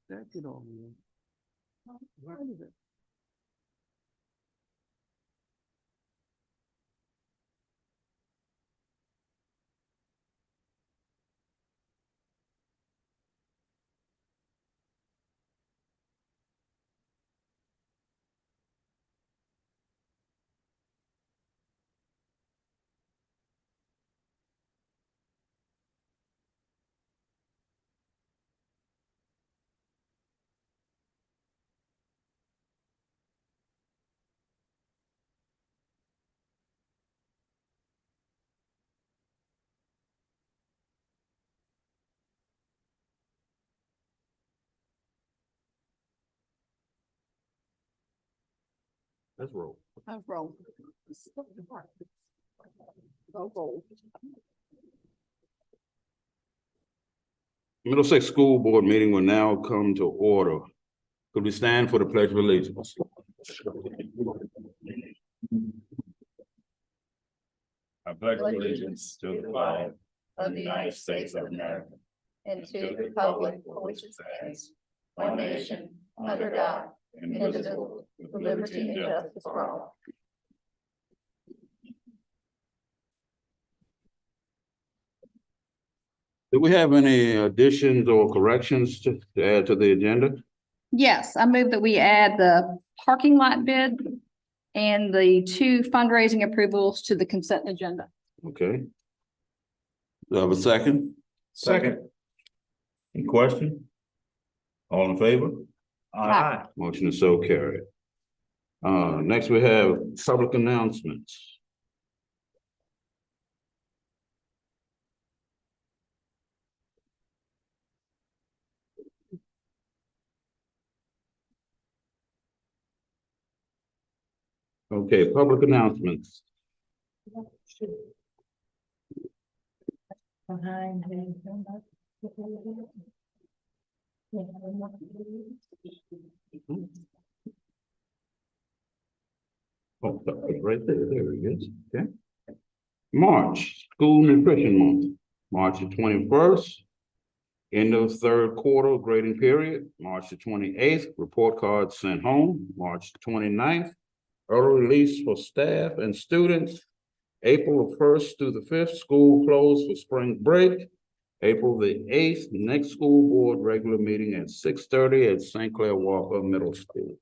That's it all. Where is it? Let's roll. I've rolled. Go roll. Middlesex School Board meeting will now come to order. Could we stand for the Pledge of Allegiance? I pledge allegiance to the flag of the United States of America, and to the republic for which it stands, one nation, under God, indivisible, with liberty and justice for all. Do we have any additions or corrections to add to the agenda? Yes, I move that we add the parking lot bid and the 2 fundraising approvals to the consent agenda. Okay. Do I have a second? Second. Any question? All in favor? Aye. Motion is so carried. Next we have public announcements. Okay, public announcements. Behind Oh, right there, there it is, okay. March, School Nutrition Month, March the 21st. End of 3rd quarter grading period, March the 28th, report cards sent home, March the 29th. Early release for staff and students, April the 1st through the 5th, school closed for spring break. April the 8th, next school board regular meeting at 6:30 at St. Clair Walker Middle School.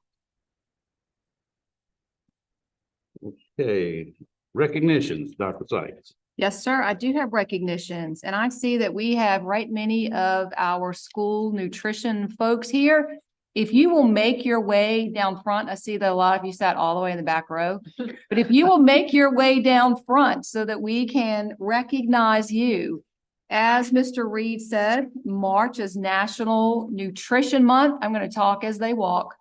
Okay, recognitions, Dr. Sykes. Yes, sir. I do have recognitions, and I see that we have right many of our school nutrition folks here. If you will make your way down front, I see that a lot of you sat all the way in the back row. But if you will make your way down front so that we can recognize you. As Mr. Reed said, March is National Nutrition Month. I'm going to talk as they walk.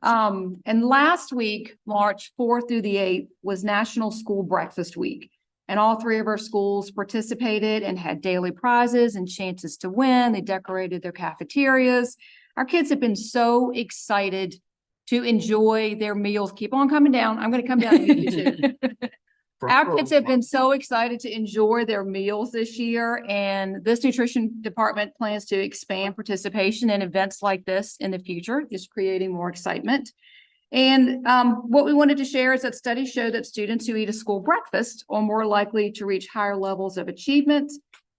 And last week, March 4th through the 8th, was National School Breakfast Week. And all 3 of our schools participated and had daily prizes and chances to win. They decorated their cafeterias. Our kids have been so excited to enjoy their meals. Keep on coming down. I'm going to come down and meet you too. Our kids have been so excited to enjoy their meals this year, and this nutrition department plans to expand participation in events like this in the future, just creating more excitement. And what we wanted to share is that studies show that students who eat a school breakfast are more likely to reach higher levels of achievement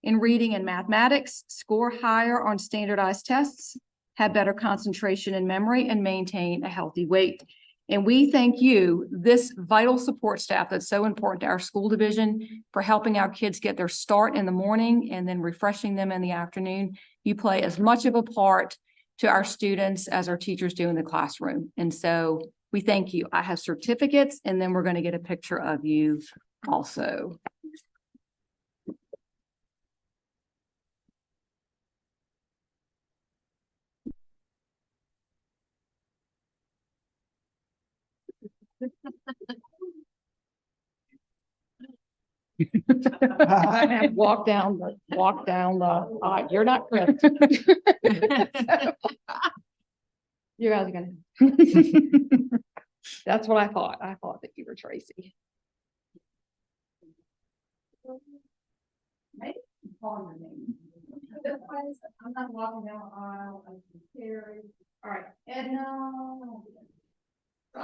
in reading and mathematics, score higher on standardized tests, have better concentration and memory, and maintain a healthy weight. And we thank you, this vital support staff that's so important to our school division, for helping our kids get their start in the morning and then refreshing them in the afternoon. You play as much of a part to our students as our teachers do in the classroom. And so we thank you. I have certificates, and then we're going to get a picture of you also. I have walked down the, you're not Chris. You guys are gonna. That's what I thought. I thought that you were Tracy. Maybe calling your name. I'm not walking down the aisle. I'm Terry. All right, Edna. So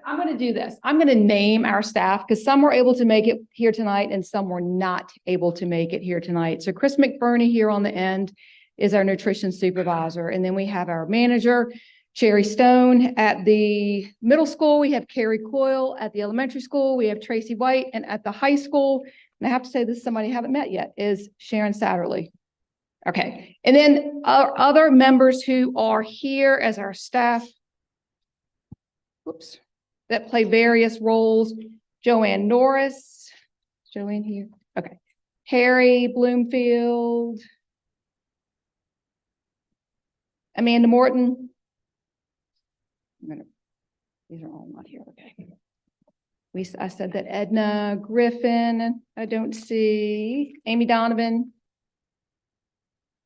I'm gonna do this. I'm gonna name our staff because some were able to make it here tonight and some were not able to make it here tonight. So Chris McBurney here on the end is our nutrition supervisor. And then we have our manager, Cherry Stone at the middle school. We have Carrie Coyle at the elementary school. We have Tracy White, and at the high school, and I have to say this is somebody I haven't met yet, is Sharon Satterley. Okay, and then our other members who are here as our staff, whoops, that play various roles. Joanne Norris, Joanne here, okay. Harry Bloomfield, Amanda Morton. These are all not here, okay. I said that Edna Griffin, I don't see, Amy Donovan,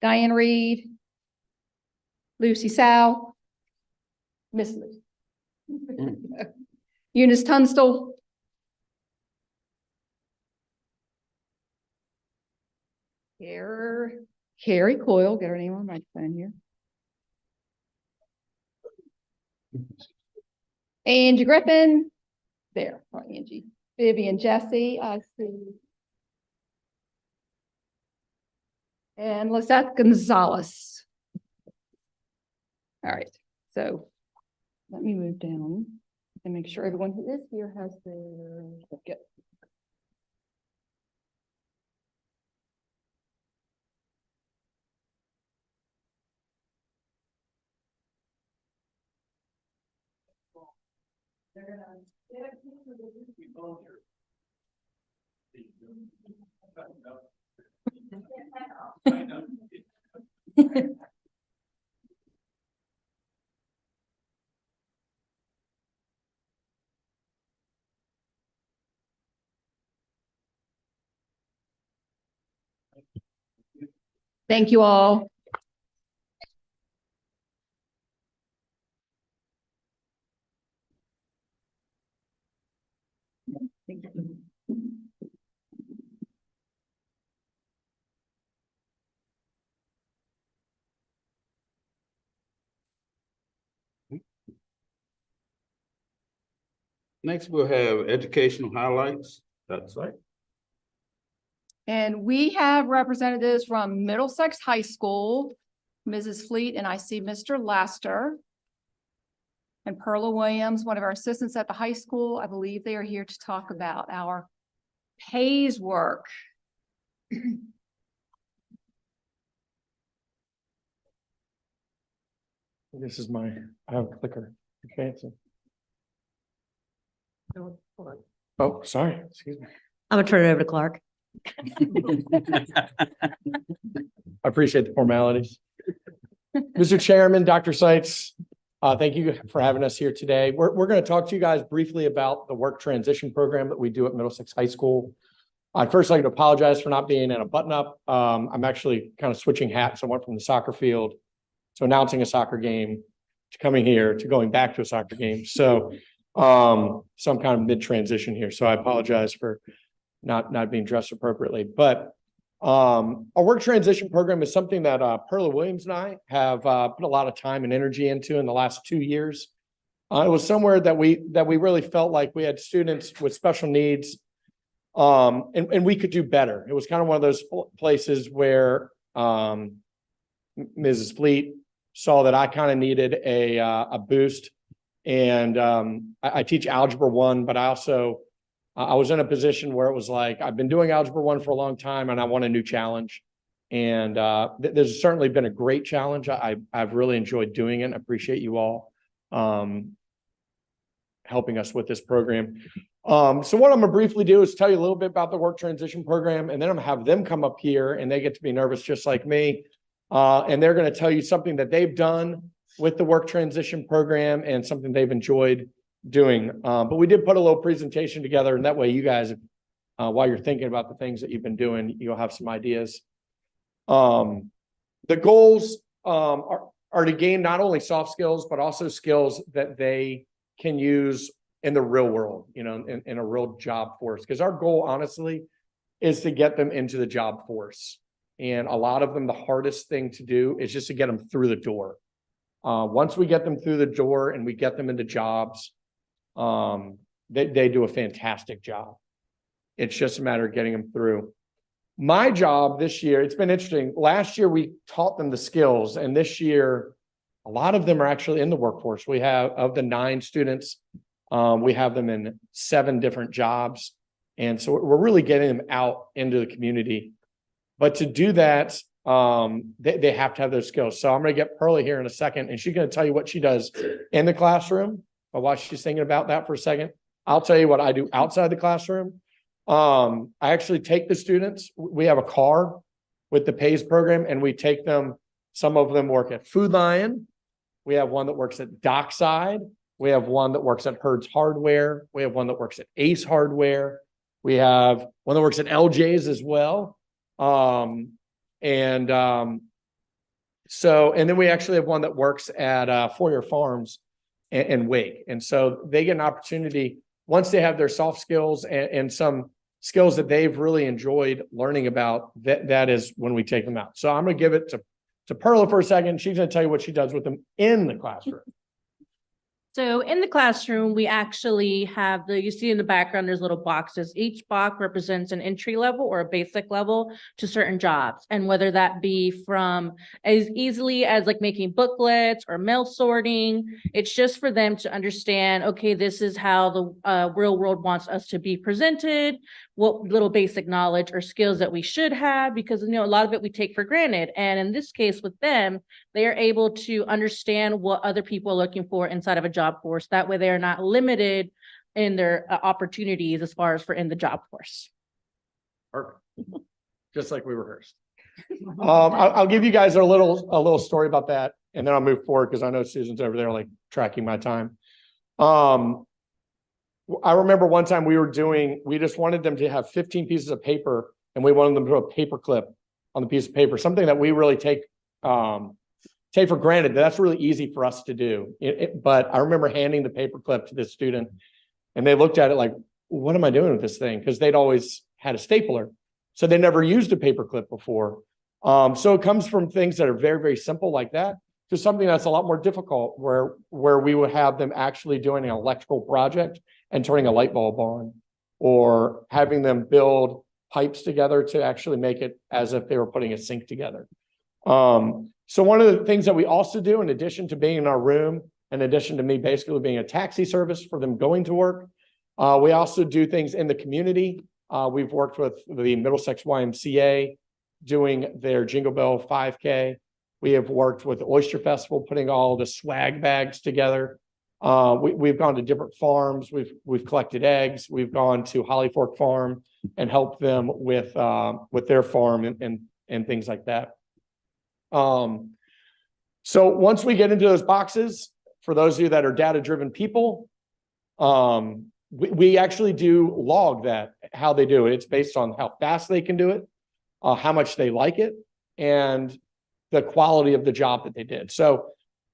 Diane Reed, Lucy Sow, Miss Lucy. Eunice Tunstall. Carrie Coyle, get her name on my phone here. Angie Griffin, there, oh, Angie. Vivian Jesse, I see. And Lisette Gonzalez. All right, so let me move down and make sure everyone who is here has their certificate. They're gonna Thank you all. Next, we'll have educational highlights. That's right. And we have representatives from Middlesex High School, Mrs. Fleet, and I see Mr. Laster. And Perla Williams, one of our assistants at the high school. I believe they are here to talk about our PAYS work. This is I have a clicker. Fancy. Oh, sorry, excuse me. I'm gonna turn it over to Clark. I appreciate the formalities. Mr. Chairman, Dr. Seitz, thank you for having us here today. We're going to talk to you guys briefly about the work transition program that we do at Middlesex High School. I'd first like to apologize for not being in a button-up. I'm actually kind of switching hats. I went from the soccer field to announcing a soccer game to coming here to going back to a soccer game. So I'm kind of mid-transition here. So I apologize for not being dressed appropriately. But our work transition program is something that Perla Williams and I have put a lot of time and energy into in the last 2 years. It was somewhere that we really felt like we had students with special needs, and we could do better. It was kind of one of those places where Mrs. Fleet saw that I kind of needed a boost, and I teach Algebra 1, but I was in a position where it was like, I've been doing Algebra 1 for a long time and I want a new challenge. And there's certainly been a great challenge. I've really enjoyed doing it. I appreciate you all helping us with this program. So what I'm gonna briefly do is tell you a little bit about the work transition program, and then I'm gonna have them come up here and they get to be nervous just like me. And they're gonna tell you something that they've done with the work transition program and something they've enjoyed doing. But we did put a little presentation together, and that way you guys, while you're thinking about the things that you've been doing, you'll have some ideas. The goals are to gain not only soft skills, but also skills that they can use in the real world, in a real job force. Because our goal, honestly, is to get them into the job force. And a lot of them, the hardest thing to do is just to get them through the door. Once we get them through the door and we get them into jobs, they do a fantastic job. It's just a matter of getting them through. My job this year, it's been interesting. Last year, we taught them the skills, and this year, a lot of them are actually in the workforce. We have, of the 9 students, we have them in 7 different jobs. And so we're really getting them out into the community. But to do that, they have to have those skills. So I'm going to get Pearlie here in a second, and she's going to tell you what she does in the classroom. But while she's thinking about that for a second, I'll tell you what I do outside the classroom. I actually take the students. We have a car with the PACE program, and we take them. Some of them work at Food Lion. We have one that works at Dockside. We have one that works at Herd's Hardware. We have one that works at Ace Hardware. We have one that works at LJ's as well. And then we actually have one that works at Foyer Farms and Wake. And so they get an opportunity once they have their soft skills and some skills that they've really enjoyed learning about. That is when we take them out. So I'm going to give it to Perla for a second. She's going to tell you what she does with them in the classroom. So in the classroom, we actually have you see in the background, there's little boxes. Each box represents an entry level or a basic level to certain jobs. And whether that be from as easily as like making booklets or mail sorting, it's just for them to understand, okay, this is how the real world wants us to be presented, what little basic knowledge or skills that we should have, because, a lot of it we take for granted. And in this case with them, they are able to understand what other people are looking for inside of a job force. That way they are not limited in their opportunities as far as for in the job force. Perfect. Just like we rehearsed. I'll give you guys a little story about that, and then I'll move forward because I know Susan's over there like tracking my time. I remember one time we just wanted them to have 15 pieces of paper, and we wanted them to put a paper clip on the piece of paper, something that we really take for granted. That's really easy for us to do. But I remember handing the paper clip to this student, and they looked at it like, what am I doing with this thing? Because they'd always had a stapler. So they never used a paper clip before. So it comes from things that are very, very simple like that to something that's a lot more difficult where we would have them actually doing an electrical project and turning a light bulb on, or having them build pipes together to actually make it as if they were putting a sink together. So one of the things that we also do, in addition to being in our room, in addition to me basically being a taxi service for them going to work, we also do things in the community. We've worked with the Middlesex YMCA doing their Jingle Bell 5K. We have worked with the Oyster Festival, putting all the swag bags together. We've gone to different farms. We've collected eggs. We've gone to Holly Fork Farm and helped them with their farm and things like that. So once we get into those boxes, for those of you that are data-driven people, we actually do log that, how they do it. It's based on how fast they can do it, how much they like it, and the quality of the job that they did. So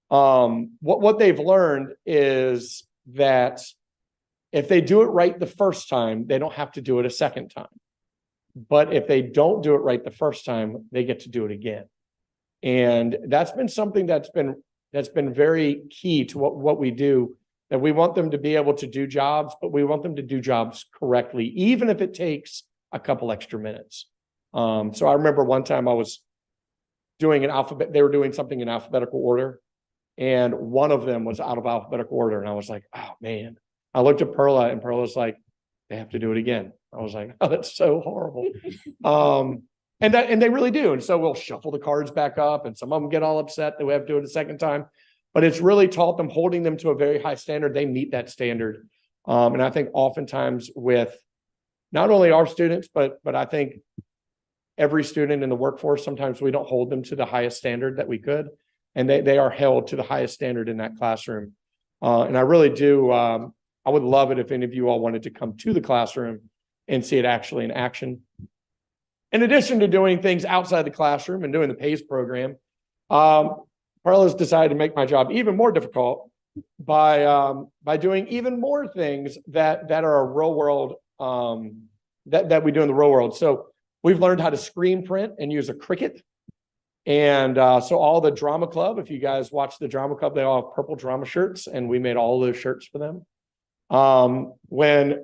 what they've learned is that if they do it right the first time, they don't have to do it a second time. But if they don't do it right the first time, they get to do it again. And that's been something that's been very key to what we do, that we want them to be able to do jobs, but we want them to do jobs correctly, even if it takes a couple extra minutes. So I remember one time I was doing they were doing something in alphabetical order, and one of them was out of alphabetical order. And I was like, oh man, I looked at Perla, and Perla's like, they have to do it again. I was like, oh, that's so horrible. And they really do. And so we'll shuffle the cards back up, and some of them get all upset that we have to do it a second time. But it's really taught them, holding them to a very high standard. They meet that standard. And I think oftentimes with not only our students, but I think every student in the workforce, sometimes we don't hold them to the highest standard that we could. And they are held to the highest standard in that classroom. And I really do. I would love it if any of you all wanted to come to the classroom and see it actually in action. In addition to doing things outside the classroom and doing the PACE program, Carla's decided to make my job even more difficult by doing even more things that are a real world that we do in the real world. So we've learned how to screen print and use a Cricut. And so all the drama club, if you guys watch the drama club, they all have purple drama shirts, and we made all those shirts for them. When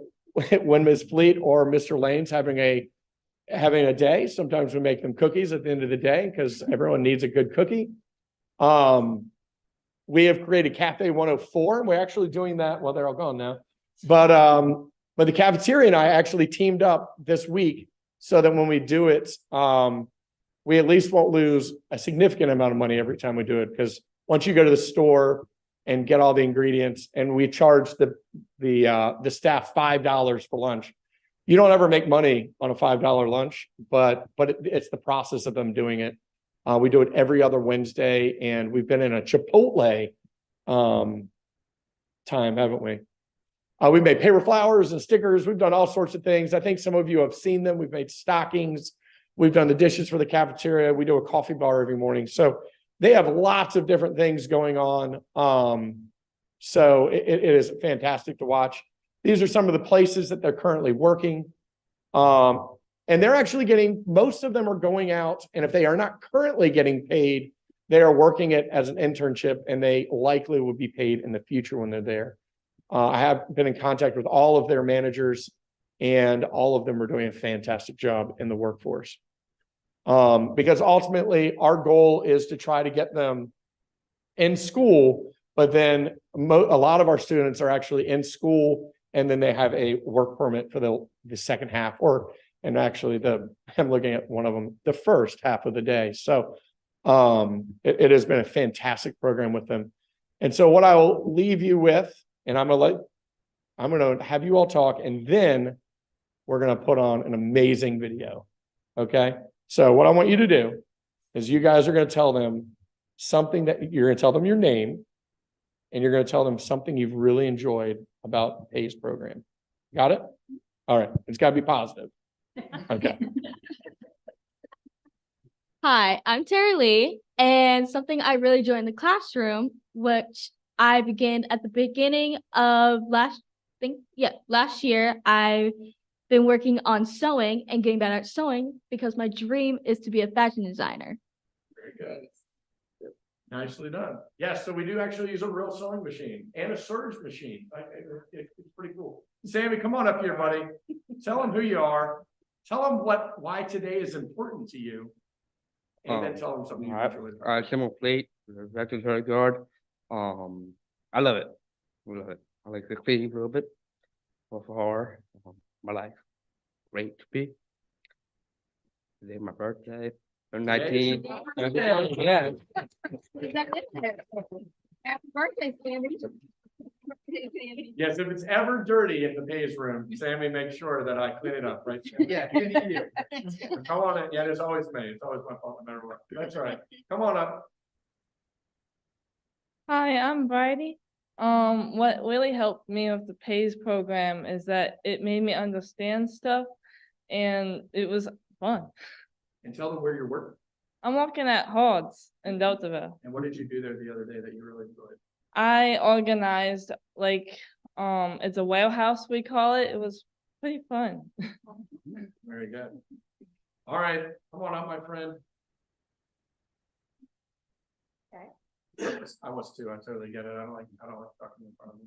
Ms. Fleet or Mr. Lane's having a day, sometimes we make them cookies at the end of the day because everyone needs a good cookie. We have created Cafe 104, and we're actually doing that. Well, they're all gone now, but the cafeteria and I actually teamed up this week so that when we do it, we at least won't lose a significant amount of money every time we do it. Because once you go to the store and get all the ingredients, and we charge the staff $5 for lunch, you don't ever make money on a $5 lunch, but it's the process of them doing it. We do it every other Wednesday, and we've been in a Chipotle time, haven't we? We made paper flowers and stickers. We've done all sorts of things. I think some of you have seen them. We've made stockings. We've done the dishes for the cafeteria. We do a coffee bar every morning. So they have lots of different things going on. So it is fantastic to watch. These are some of the places that they're currently working. And they're actually getting, most of them are going out, and if they are not currently getting paid, they are working it as an internship, and they likely will be paid in the future when they're there. I have been in contact with all of their managers, and all of them are doing a fantastic job in the workforce. Because ultimately our goal is to try to get them in school, but then a lot of our students are actually in school, and then they have a work permit for the second half, and actually I'm looking at one of them, the first half of the day. So it has been a fantastic program with them. And so what I will leave you with, and I'm gonna have you all talk, and then we're gonna put on an amazing video. Okay. So what I want you to do is you guys are gonna tell them something you're gonna tell them your name, and you're gonna tell them something you've really enjoyed about PACE program. Got it? All right. It's gotta be positive. Okay. Hi, I'm Terry Lee, and something I really enjoy in the classroom, which I began at the beginning of last year. I've been working on sewing and getting better at sewing because my dream is to be a fashion designer. Very good. Nicely done. Yes, so we do actually use a real sewing machine and a serge machine. It's pretty cool. Sammy, come on up here, buddy. Tell them who you are. Tell them why today is important to you. And then tell them something you enjoyed. Simon Plate, regulatory guard. I love it. I love it. I like to clean a little bit for my life. Great to be. Today my birthday. I'm 19. Yeah. Happy birthday, Sammy. Yes, if it's ever dirty in the PACE room, Sammy makes sure that I clean it up, right? Sammy? Yeah, good to you. Come on in. Yeah, it's always me. It's always my fault, no matter what. That's right. Come on up. Hi, I'm Bridie. What really helped me with the PACE program is that it made me understand stuff, and it was fun. And tell them where you're working. I'm working at Hards in Deltaville. And what did you do there the other day that you really enjoyed? I organized it's a whale house, we call it. It was pretty fun. Very good. All right, come on up, my friend. Okay. I was too. I totally get it. I don't like talking in front of me.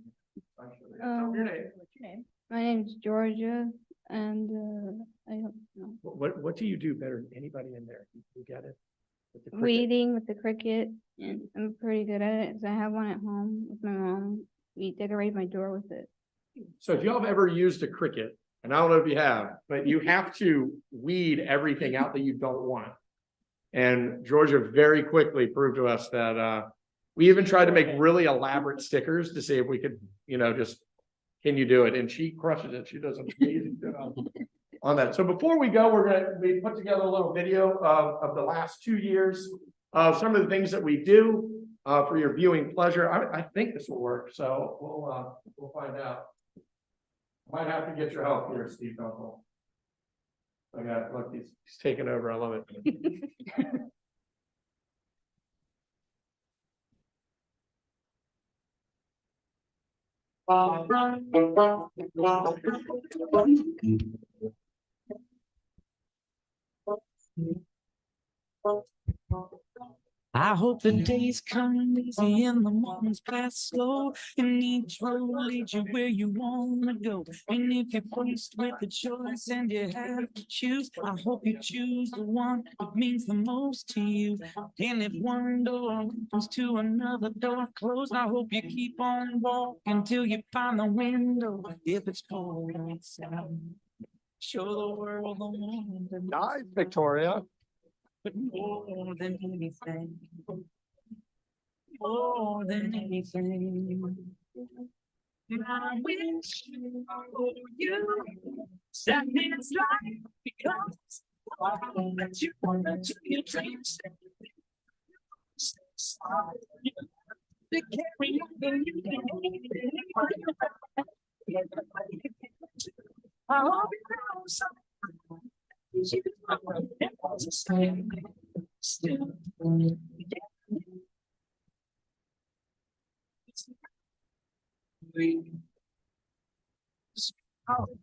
Actually, tell me your name. What's your name? My name's Georgia, and I don't know. What do you do better than anybody in there? You get it? With the Cricut? Weeding with the Cricut, and I'm pretty good at it. 'Cause I have one at home with my mom. We decorate my door with it. So if y'all have ever used a Cricut, and I don't know if you have, but you have to weed everything out that you don't want. And Georgia very quickly proved to us that we even tried to make really elaborate stickers to see if we could, just, can you do it? And she crushes it. She does an amazing job on that. So before we go, we put together a little video of the last 2 years of some of the things that we do for your viewing pleasure. I think this will work. So we'll find out. Might have to get your help here, Steve Dunkel. Look, he's taking over. I love it. I hope the days come easy and the mornings pass slow, and each road leads you where you wanna go. And if you're faced with a choice and you have to choose, I hope you choose the one that means the most to you. And if one door opens to another door closed, I hope you keep on walking till you find the window. If it's cold outside, show the world the wonder. Nice, Victoria. But more than anything, more than anything, I wish for you that it's life becomes all that you want to your dreams. To carry on the I hope you know something. Still.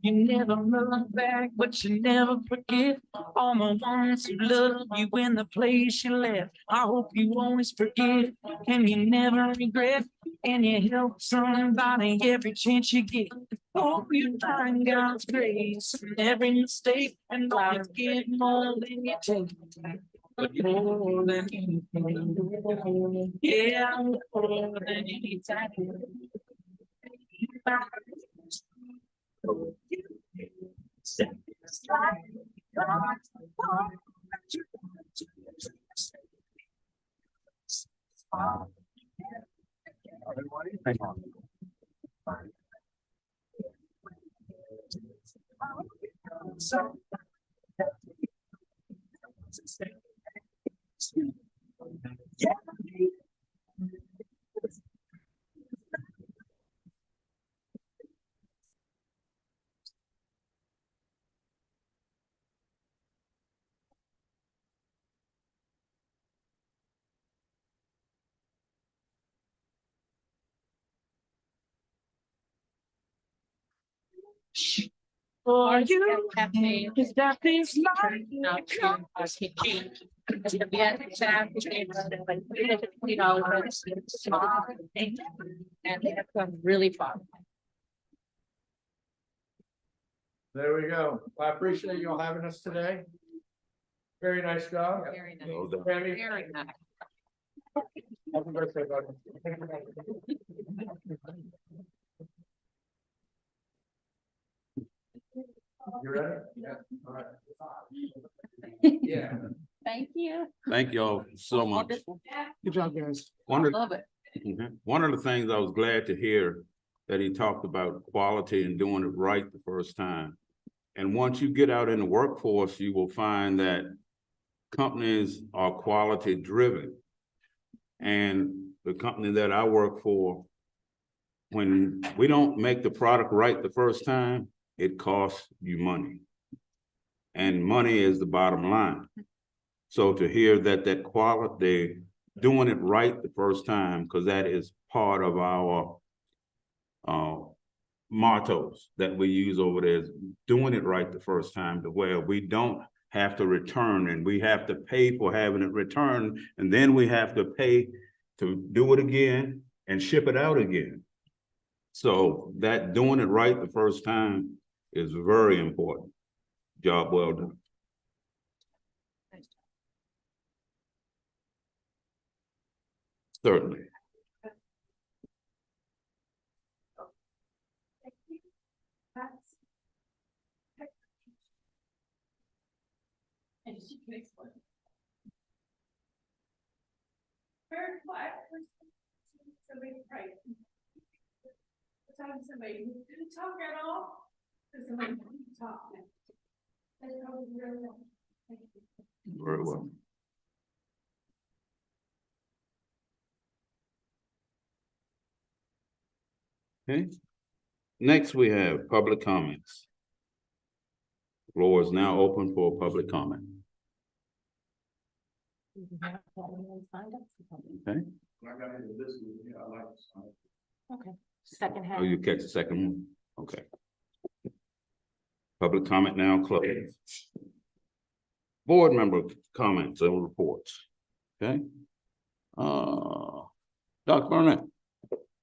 You never look back, but you never forget all the ones who love you in the place you left. I hope you always forget and you never regret, and you help somebody every chance you get. Hope you find God's grace in every mistake and always give more than you take. But more than anything, yeah, more than any time. For you, is that this life comes to be at the time, and they have come really far. There we go. I appreciate you all having us today. Very nice job. Very nice. Well done. Tammy, Very nice. happy birthday, buddy. You ready? Yeah. All right. Yeah. Thank you. Thank y'all so much. Good job, guys. Love it. One of the things I was glad to hear that he talked about quality and doing it right the first time. And once you get out in the workforce, you will find that companies are quality driven. And the company that I work for, when we don't make the product right the first time, it costs you money. And money is the bottom line. So to hear that quality, doing it right the first time, because that is part of our mottos that we use over there, is doing it right the first time, to where we don't have to return and we have to pay for having it returned, and then we have to pay to do it again and ship it out again. So that doing it right the first time is very important. Job well done. Certainly. Very quiet. Somebody right. Somebody who didn't talk at all. Somebody who talked. Very well. Okay. Next, we have public comments. Floor is now open for public comment. Okay. Okay, second Oh, you catch the second one? Okay. Public comment now closed. board member comments and reports. Okay. Dr. Burnett.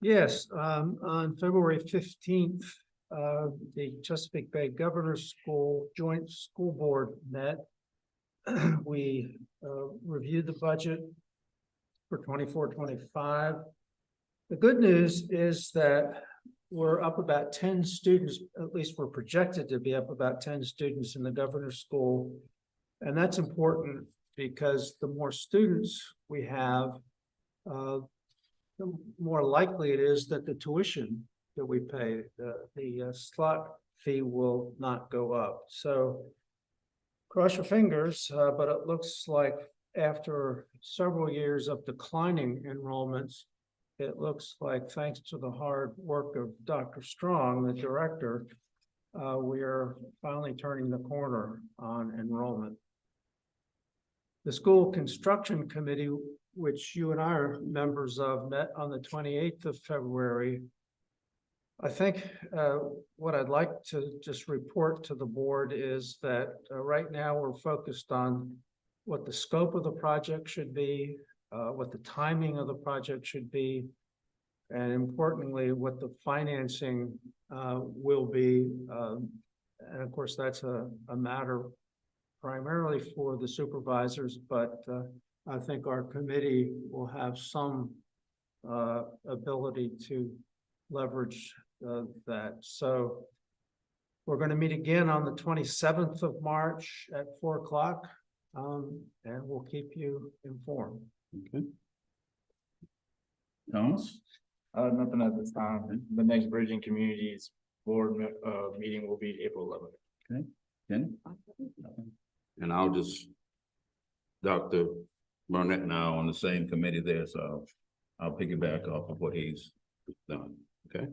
Yes, on February 15th, the Chesapeake Bay Governor's School Joint School Board met. We reviewed the budget for 24-25. The good news is that we're up about 10 students, at least we're projected to be up about 10 students in the governor's school. And that's important because the more students we have, the more likely it is that the tuition that we pay, the slot fee will not go up. So cross your fingers, but it looks like after several years of declining enrollments, it looks like thanks to the hard work of Dr. Strong, the director, we are finally turning the corner on enrollment. The school construction committee, which you and I are members of, met on the 28th of February. I think what I'd like to just report to the board is that right now we're focused on what the scope of the project should be, what the timing of the project should be, and importantly, what the financing will be. And of course, that's a matter primarily for the supervisors, but I think our committee will have some ability to leverage that. So we're going to meet again on the 27th of March at 4 o'clock, and we'll keep you informed. Okay. Thomas? Nothing at this time. The next Bridging Communities Board meeting will be April 11th. Okay. Ken? And I'll just, Dr. Burnett now on the same committee there, so I'll piggyback off of what he's done. Okay.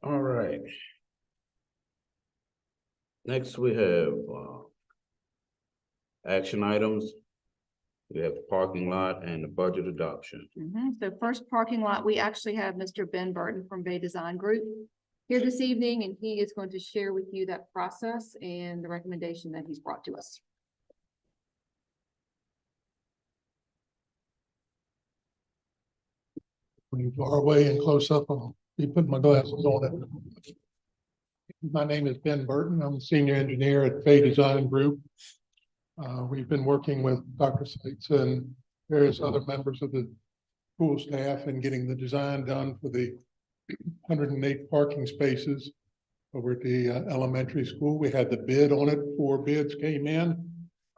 All right. Next, we have action items. We have the parking lot and the budget adoption. So first parking lot, we actually have Mr. Ben Burton from Bay Design Group here this evening, and he is going to share with you that process and the recommendation that he's brought to us. When you far away and close up, I'll be putting my glasses on it. My name is Ben Burton. I'm a senior engineer at Bay Design Group. We've been working with Dr. Seitz and various other members of the school staff and getting the design done for the 108 parking spaces over at the elementary school. We had the bid on it. 4 bids came in.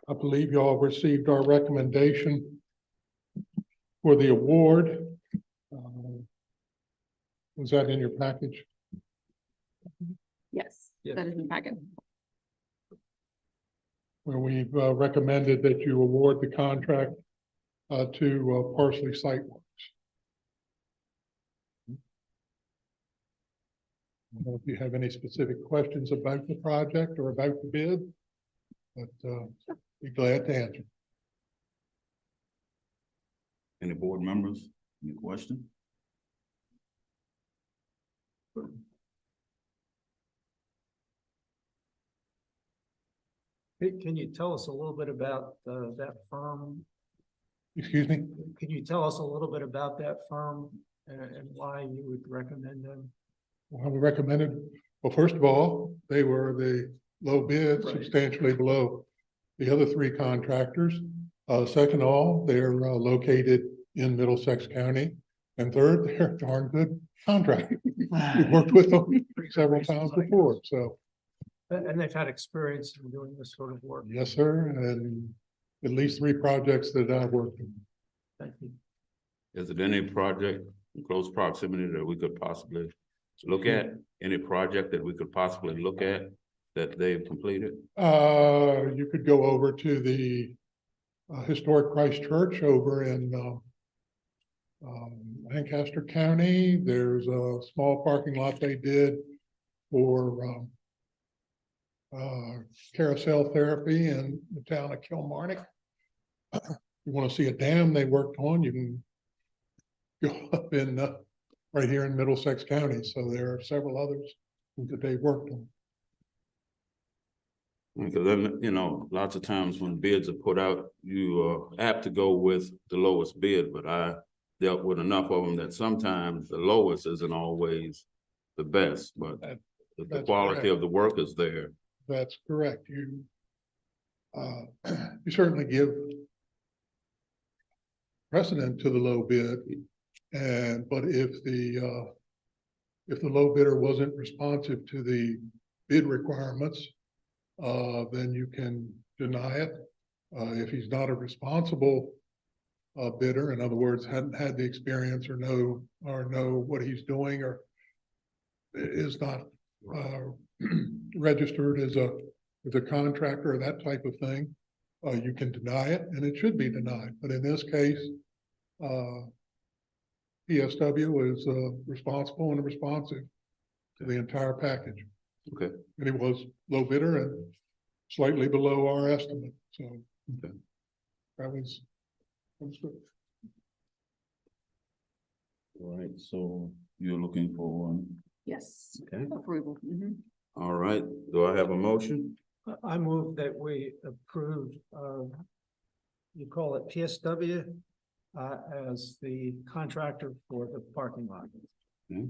I believe you all received our recommendation for the award. Was that in your package? Yes, Yeah. that is in the packet. Where we've recommended that you award the contract to Parsley Site Works. I don't know if you have any specific questions about the project or about the bid, but be glad to answer. Any board members, any question? Hey, can you tell us a little bit about that firm? Excuse me? Can you tell us a little bit about that firm and why you would recommend them? Well, we recommended, well, first of all, they were the low bid, Right. substantially below the other 3 contractors. Second of all, they're located in Middlesex County. And third, they're a darn good contract. We've worked with them several times before, so. And they've had experience in doing this sort of work. Yes, sir, and at least 3 projects that I've worked on. Thank you. Is it any project in close proximity that we could possibly look at? Any project that we could possibly look at that they've completed? You could go over to the historic Christ Church over in Lancaster County. There's a small parking lot they did for carousel therapy in the town of Kilmarnock. You want to see a dam they worked on, you can go up in right here in Middlesex County. So there are several others that they worked on. Because then, you know, lots of times when bids are put out, you are apt to go with the lowest bid, but I dealt with enough of them that sometimes the lowest isn't always the best, but the That's quality correct. of the work is there. That's correct. You certainly give precedent to the low bid. But if the low bidder wasn't responsive to the bid requirements, then you can deny it. If he's not a responsible bidder, in other words, hadn't had the experience or know what he's doing, or is not registered as a contractor or that type of thing, you can deny it, and it should be denied. But in this case, PSW is responsible and responsive to the entire package. Okay. And it was low bidder and slightly below our estimate, so Okay. that was good. All right, so you're looking for one. Yes. Okay. Approval. Mhm. All right, do I have a motion? I move that we approve, you call it PSW, as the contractor for the parking lot. Okay.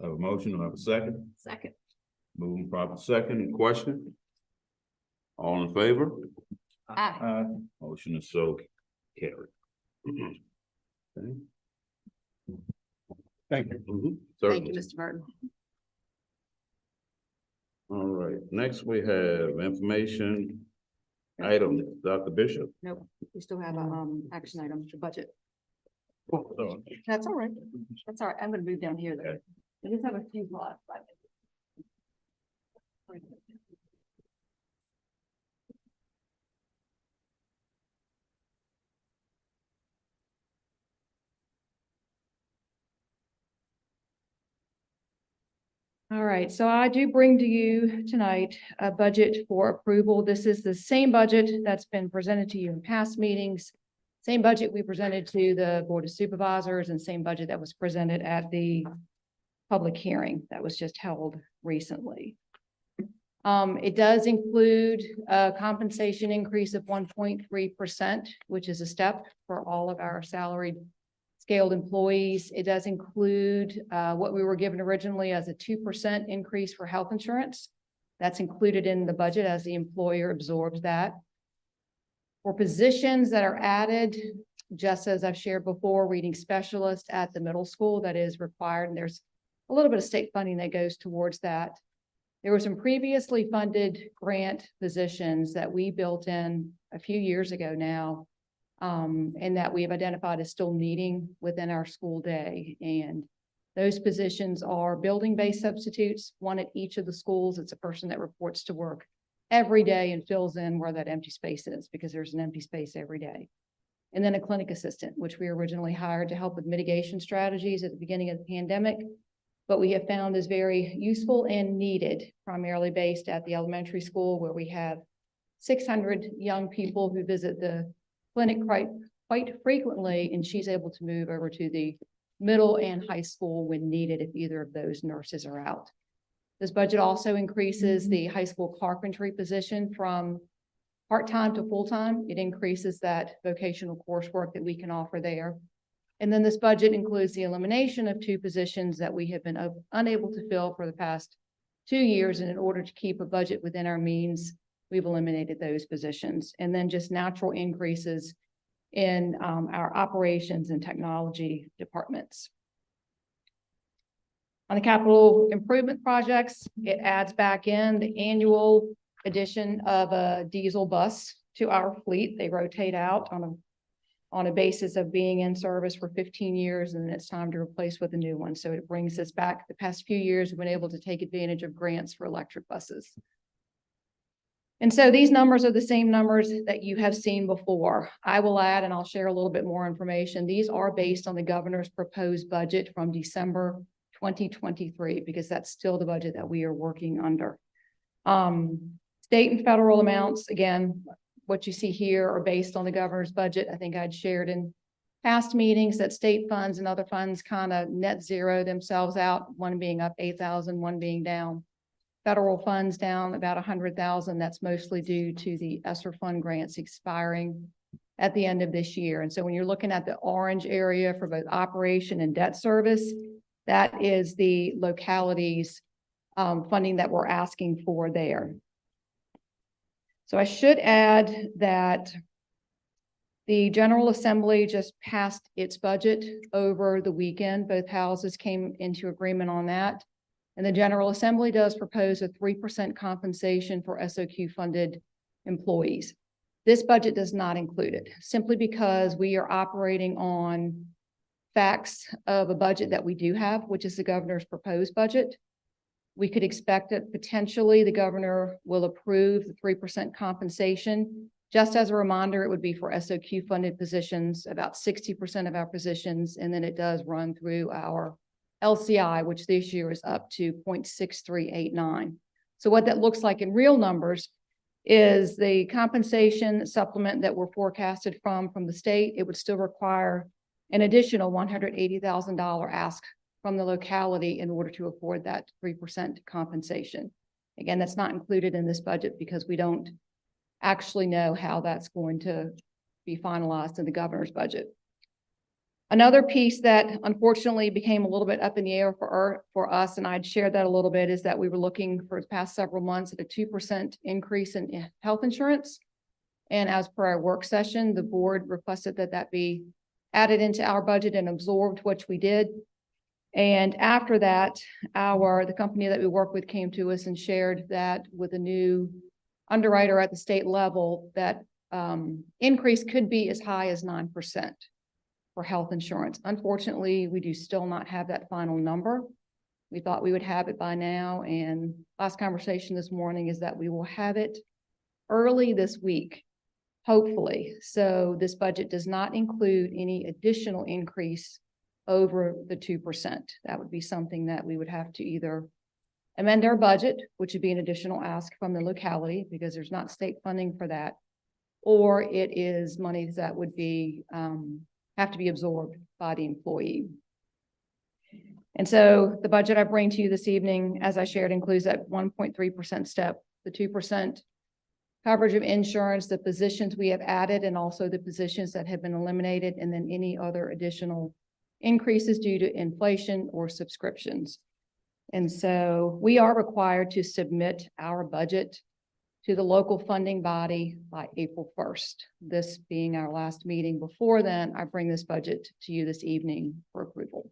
I have a motion, do I have a second? Second. Moving proper second, question? All in favor? Aye. Motion is so carried. Okay. Thank you. Mhm, Thank certainly. you, Mr. Burton. All right, next we have information item, Dr. Bishop. Nope, we still have a, action item, the budget. Oh, That's all right. That's all right. I'm gonna move down here though. I just have a few slides. All right, so I do bring to you tonight a budget for approval. This is the same budget that's been presented to you in past meetings. Same budget we presented to the Board of Supervisors, and same budget that was presented at the public hearing that was just held recently. It does include a compensation increase of 1.3%, which is a step for all of our salaried scaled employees. It does include what we were given originally as a 2% increase for health insurance. That's included in the budget as the employer absorbs that. For positions that are added, just as I've shared before, reading specialist at the middle school, that is required, and there's a little bit of state funding that goes towards that. There were some previously funded grant positions that we built in a few years ago now, and that we have identified as still needing within our school day. And those positions are building-based substitutes, one at each of the schools. It's a person that reports to work every day and fills in where that empty space is, because there's an empty space every day. And then a clinic assistant, which we originally hired to help with mitigation strategies at the beginning of the pandemic, but we have found is very useful and needed, primarily based at the elementary school, where we have 600 young people who visit the clinic quite frequently, and she's able to move over to the middle and high school when needed if either of those nurses are out. This budget also increases the high school carpentry position from part-time to full-time. It increases that vocational coursework that we can offer there. And then this budget includes the elimination of 2 positions that we have been unable to fill for the past 2 years. And in order to keep a budget within our means, we've eliminated those positions. And then just natural increases in our operations and technology departments. On the capital improvement projects, it adds back in the annual addition of a diesel bus to our fleet. They rotate out on a basis of being in service for 15 years, and then it's time to replace with a new one. So it brings us back. The past few years, we've been able to take advantage of grants for electric buses. And so these numbers are the same numbers that you have seen before. I will add, and I'll share a little bit more information. These are based on the governor's proposed budget from December 2023, because that's still the budget that we are working under. State and federal amounts, again, what you see here are based on the governor's budget. I think I'd shared in past meetings that state funds and other funds kind of net zero themselves out, one being up 8,000, one being down federal funds down about 100,000. That's mostly due to the ESSER fund grants expiring at the end of this year. And so when you're looking at the orange area for both operation and debt service, that is the localities funding that we're asking for there. So I should add that the General Assembly just passed its budget over the weekend. Both houses came into agreement on that. And the General Assembly does propose a 3% compensation for SOQ funded employees. This budget does not include it, simply because we are operating on facts of a budget that we do have, which is the governor's proposed budget. We could expect that potentially the governor will approve the 3% compensation. Just as a reminder, it would be for SOQ funded positions, about 60% of our positions, and then it does run through our LCI, which this year is up to 0.6389. So what that looks like in real numbers is the compensation supplement that we're forecasted from the state. It would still require an additional $180,000 ask from the locality in order to afford that 3% compensation. Again, that's not included in this budget because we don't actually know how that's going to be finalized in the governor's budget. Another piece that unfortunately became a little bit up in the air for us, and I'd shared that a little bit, is that we were looking for the past several months at a 2% increase in health insurance. And as per our work session, the board requested that that be added into our budget and absorbed, which we did. And after that, the company that we work with came to us and shared that with a new underwriter at the state level, that increase could be as high as 9% for health insurance. Unfortunately, we do still not have that final number. We thought we would have it by now, and last conversation this morning is that we will have it early this week, hopefully. So this budget does not include any additional increase over the 2%. That would be something that we would have to either amend our budget, which would be an additional ask from the locality because there's not state funding for that, or it is monies that would be have to be absorbed by the employee. And so the budget I bring to you this evening, as I shared, includes that 1.3% step, the 2% coverage of insurance, the positions we have added, and also the positions that have been eliminated, and then any other additional increases due to inflation or subscriptions. And so we are required to submit our budget to the local funding body by April 1st. This being our last meeting. Before then, I bring this budget to you this evening for approval.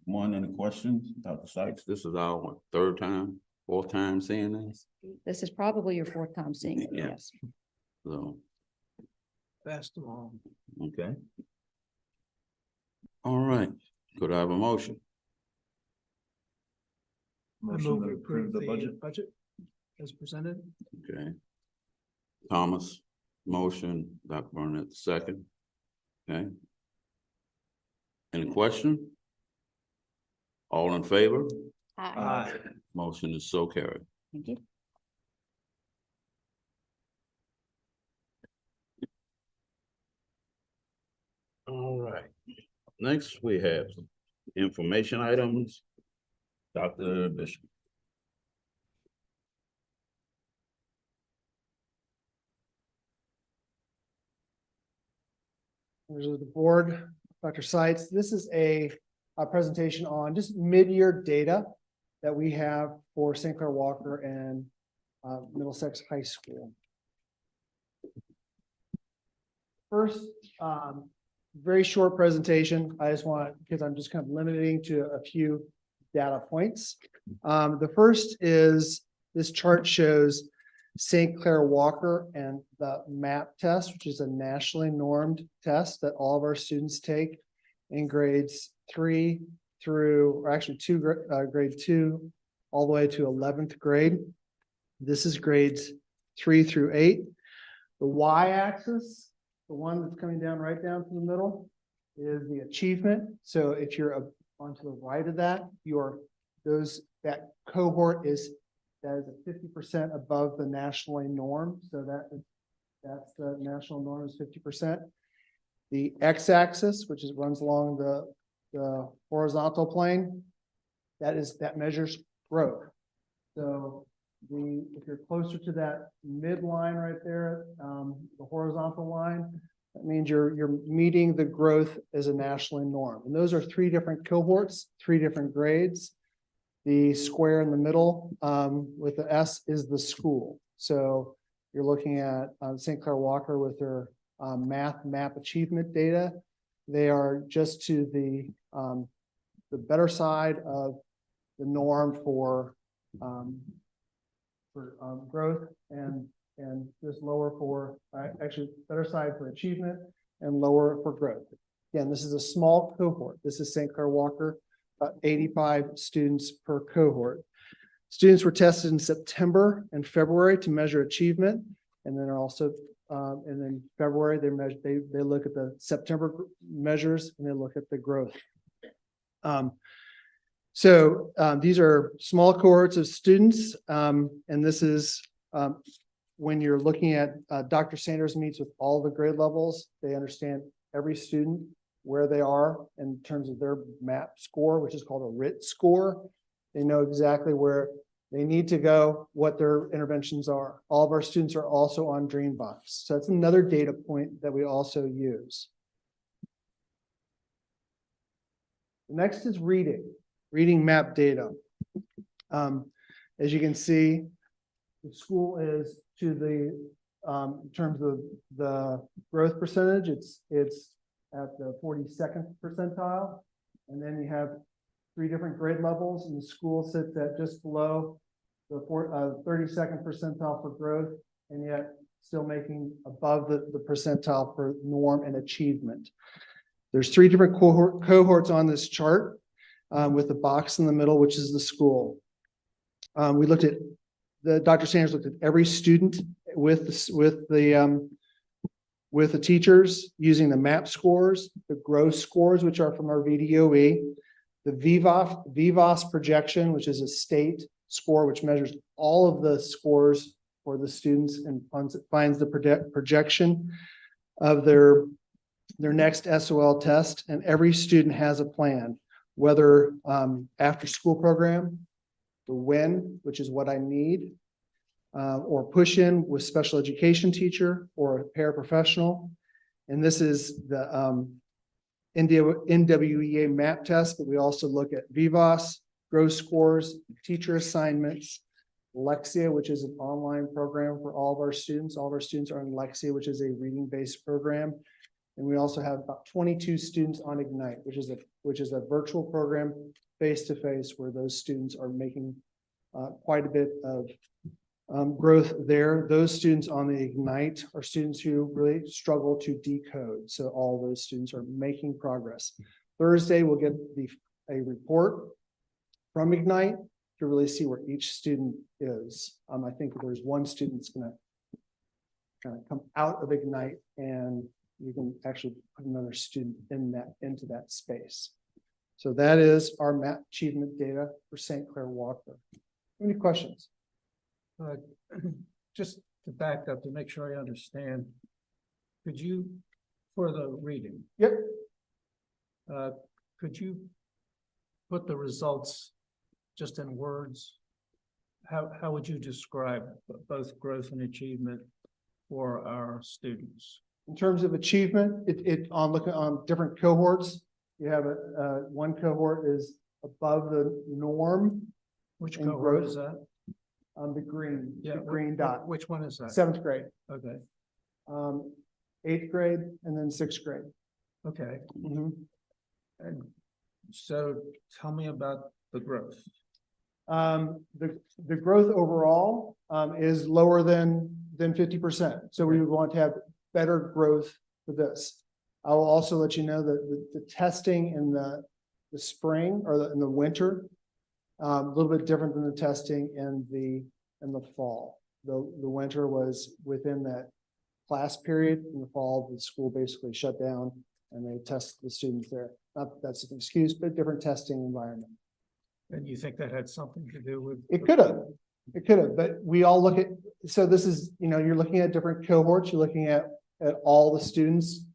Any questions, Dr. Sykes? This is our fourth time seeing this. This is probably your fourth time seeing it, Yeah. yes. So, Best of all. okay. All right, could I have a motion? I move to approve the budget as presented. Okay. Thomas, motion, Dr. Burnett, second. Okay. Any question? All in favor? Aye. Motion is so carried. Thank you. All right. Next, we have some information items. Dr. Bishop. Members of the board, Dr. Seitz, this is a presentation on just mid-year data that we have for St. Clair Walker and Middlesex High School. First, very short presentation. I just want, because I'm just kind of limiting to a few data points. The first is this chart shows St. Clair Walker and the MAP test, which is a nationally normed test that all of our students take in grades 3 through, or actually grade 2, all the way to 11th grade. This is grades 3 through 8. The y-axis, the one that's coming down right down to the middle, is the achievement. So if you're onto the right of that, that cohort is 50% above the nationally norm. So that's the national norm is 50%. The x-axis, which runs along the horizontal plane, that measures growth. So if you're closer to that midline right there, the horizontal line, that means you're meeting the growth as a national norm. And those are 3 different cohorts, 3 different grades. The square in the middle with the S is the school. So you're looking at St. Clair Walker with their math map achievement data. They are just to the better side of the norm for growth and just lower for actually better side for achievement and lower for growth. Again, this is a small cohort. This is St. Clair Walker, 85 students per cohort. Students were tested in September and February to measure achievement, and then February they look at the September measures and they look at the growth. These are small cohorts of students, and this is when you're looking at Dr. Sanders meets with all the grade levels. They understand every student, where they are in terms of their MAP score, which is called a RIT score. They know exactly where they need to go, what their interventions are. All of our students are also on Dreambox. So that's another data point that we also use. The next is reading map data. As you can see, the school is to the, in terms of the growth percentage, it's at the 42nd percentile. And then you have 3 different grade levels, and the school sits at just below the 32nd percentile for growth, and yet still making above the percentile for norm and achievement. There's 3 different cohorts on this chart with the box in the middle, which is the school. We looked at Dr. Sanders looked at every student with the teachers using the MAP scores, the growth scores, which are from our VDOE, the VIVAS projection, which is a state score, which measures all of the scores for the students and finds the projection of their next SOL test. And every student has a plan, whether after school program, the WIN, which is what I need, or push in with special education teacher or a paraprofessional. And this is the NWEA MAP test, but we also look at VIVAS, growth scores, teacher assignments, Lexia, which is an online program for all of our students. All of our students are in Lexia, which is a reading-based program. And we also have about 22 students on Ignite, which is a virtual program face-to-face where those students are making quite a bit of growth there. Those students on the Ignite are students who really struggle to decode. So all those students are making progress. Thursday, we'll get a report from Ignite to really see where each student is. I think there's one student that's going to kind of come out of Ignite, and you can actually put another student into that space. So that is our MAP achievement data for St. Clair Walker. Any questions? Just to back up to make sure I understand, could you, for the reading? Yep. Could you put the results just in words? How would you describe both growth and achievement for our students? In terms of achievement, looking on different cohorts, you have one cohort is above the norm. Which cohort is that? The green, Yeah, the green dot. Which one is that? 7th grade. Okay. 8th grade, and then 6th grade. Okay. Mm-hmm. And so tell me about the growth. The growth overall is lower than 50%. So we would want to have better growth for this. I will also let you know that the testing in the spring or in the winter, a little bit different than the testing in the fall. The winter was within that class period. In the fall, the school basically shut down and they tested the students there. Not that that's an excuse, but different testing environment. And you think that had something to do with? It could have, but we all look at, so this is, you're looking at different cohorts. You're looking at all the students,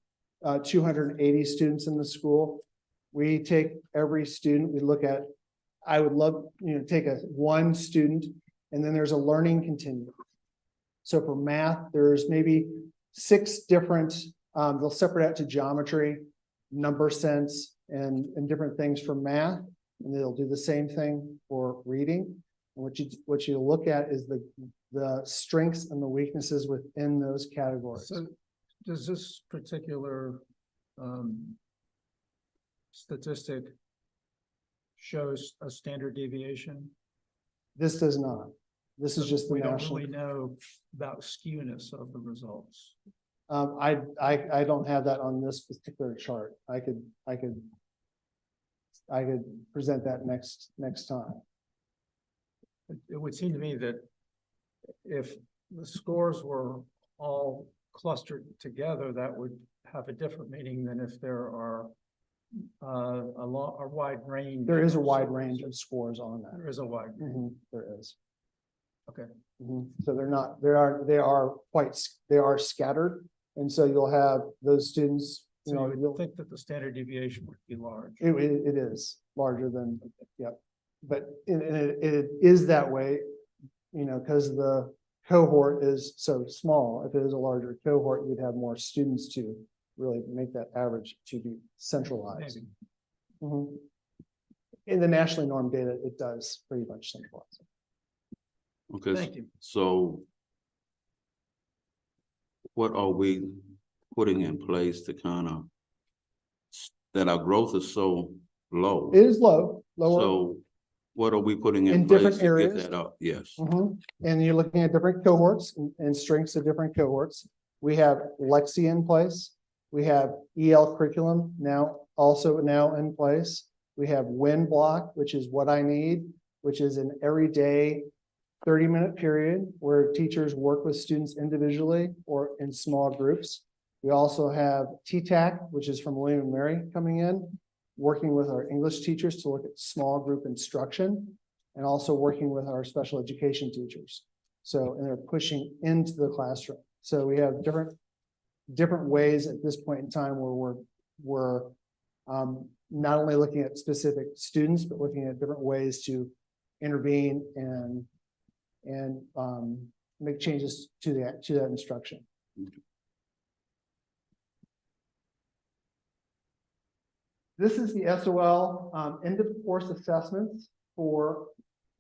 280 students in the school. We take every student, we look at I would love, take one student and then there's a learning continuum. So for math, there's maybe 6 different, they'll separate out to geometry, number sense, and different things for math. And they'll do the same thing for reading. And what you look at is the strengths and the weaknesses within those categories. So does this particular statistic shows a standard deviation? This does not. This is just the We don't national. really know about skewness of the results. I don't have that on this particular chart. I could present that next time. It would seem to me that if the scores were all clustered together, that would have a different meaning than if there are a wide range. There is a wide range of scores on that. There is a wide range. There is. Okay. So they are scattered. And so you'll have those students, So you would think that the standard deviation would be large. it is larger than, yep. But it is that way, because the cohort is so small. If it is a larger cohort, you'd have more students to really make that average to be centralized. In the nationally normed data, it does pretty much centralize. Okay, Thank you. so what are we putting in place to kind of, that our growth is so low? It is lower. So what are we putting In in place different to areas. get that up? Yes. And you're looking at different cohorts and strengths of different cohorts. We have Lexi in place. We have EL curriculum also in place. We have WIN block, which is what I need, which is an everyday 30-minute period where teachers work with students individually or in small groups. We also have TTAC, which is from William and Mary coming in, working with our English teachers to look at small group instruction and also working with our special education teachers. So, and they're pushing into the classroom. So we have different ways at this point in time where we're not only looking at specific students, but looking at different ways to intervene and make changes to that instruction. This is the SOL end of course assessments for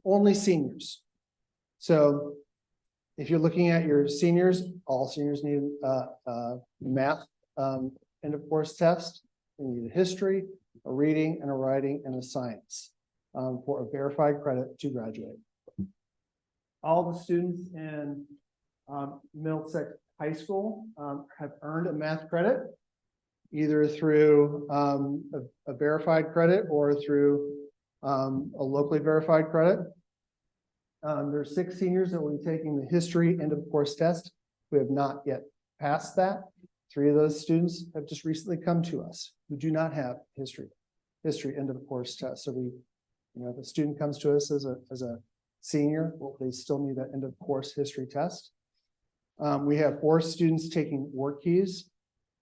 only seniors. So if you're looking at your seniors, all seniors need math end of course test. You need a history, a reading, and a writing, and a science for a verified credit to graduate. All the students in Middlesex High School have earned a math credit, either through a verified credit or through a locally verified credit. There's 6 seniors that will be taking the history end of course test who have not yet passed that. 3 of those students have just recently come to us who do not have history end of course test. So we, if a student comes to us as a senior, well, they still need that end of course history test. We have 4 students taking work keys,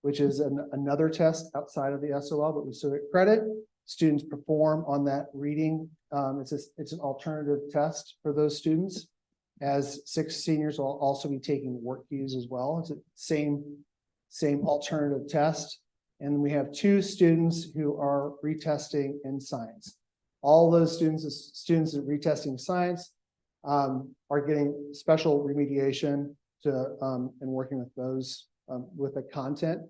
which is another test outside of the SOL, but we still get credit. Students perform on that reading. It's an alternative test for those students, as 6 seniors will also be taking work keys as well. It's the same alternative test. And we have 2 students who are retesting in science. All those students that are retesting science are getting special remediation and working with those with the content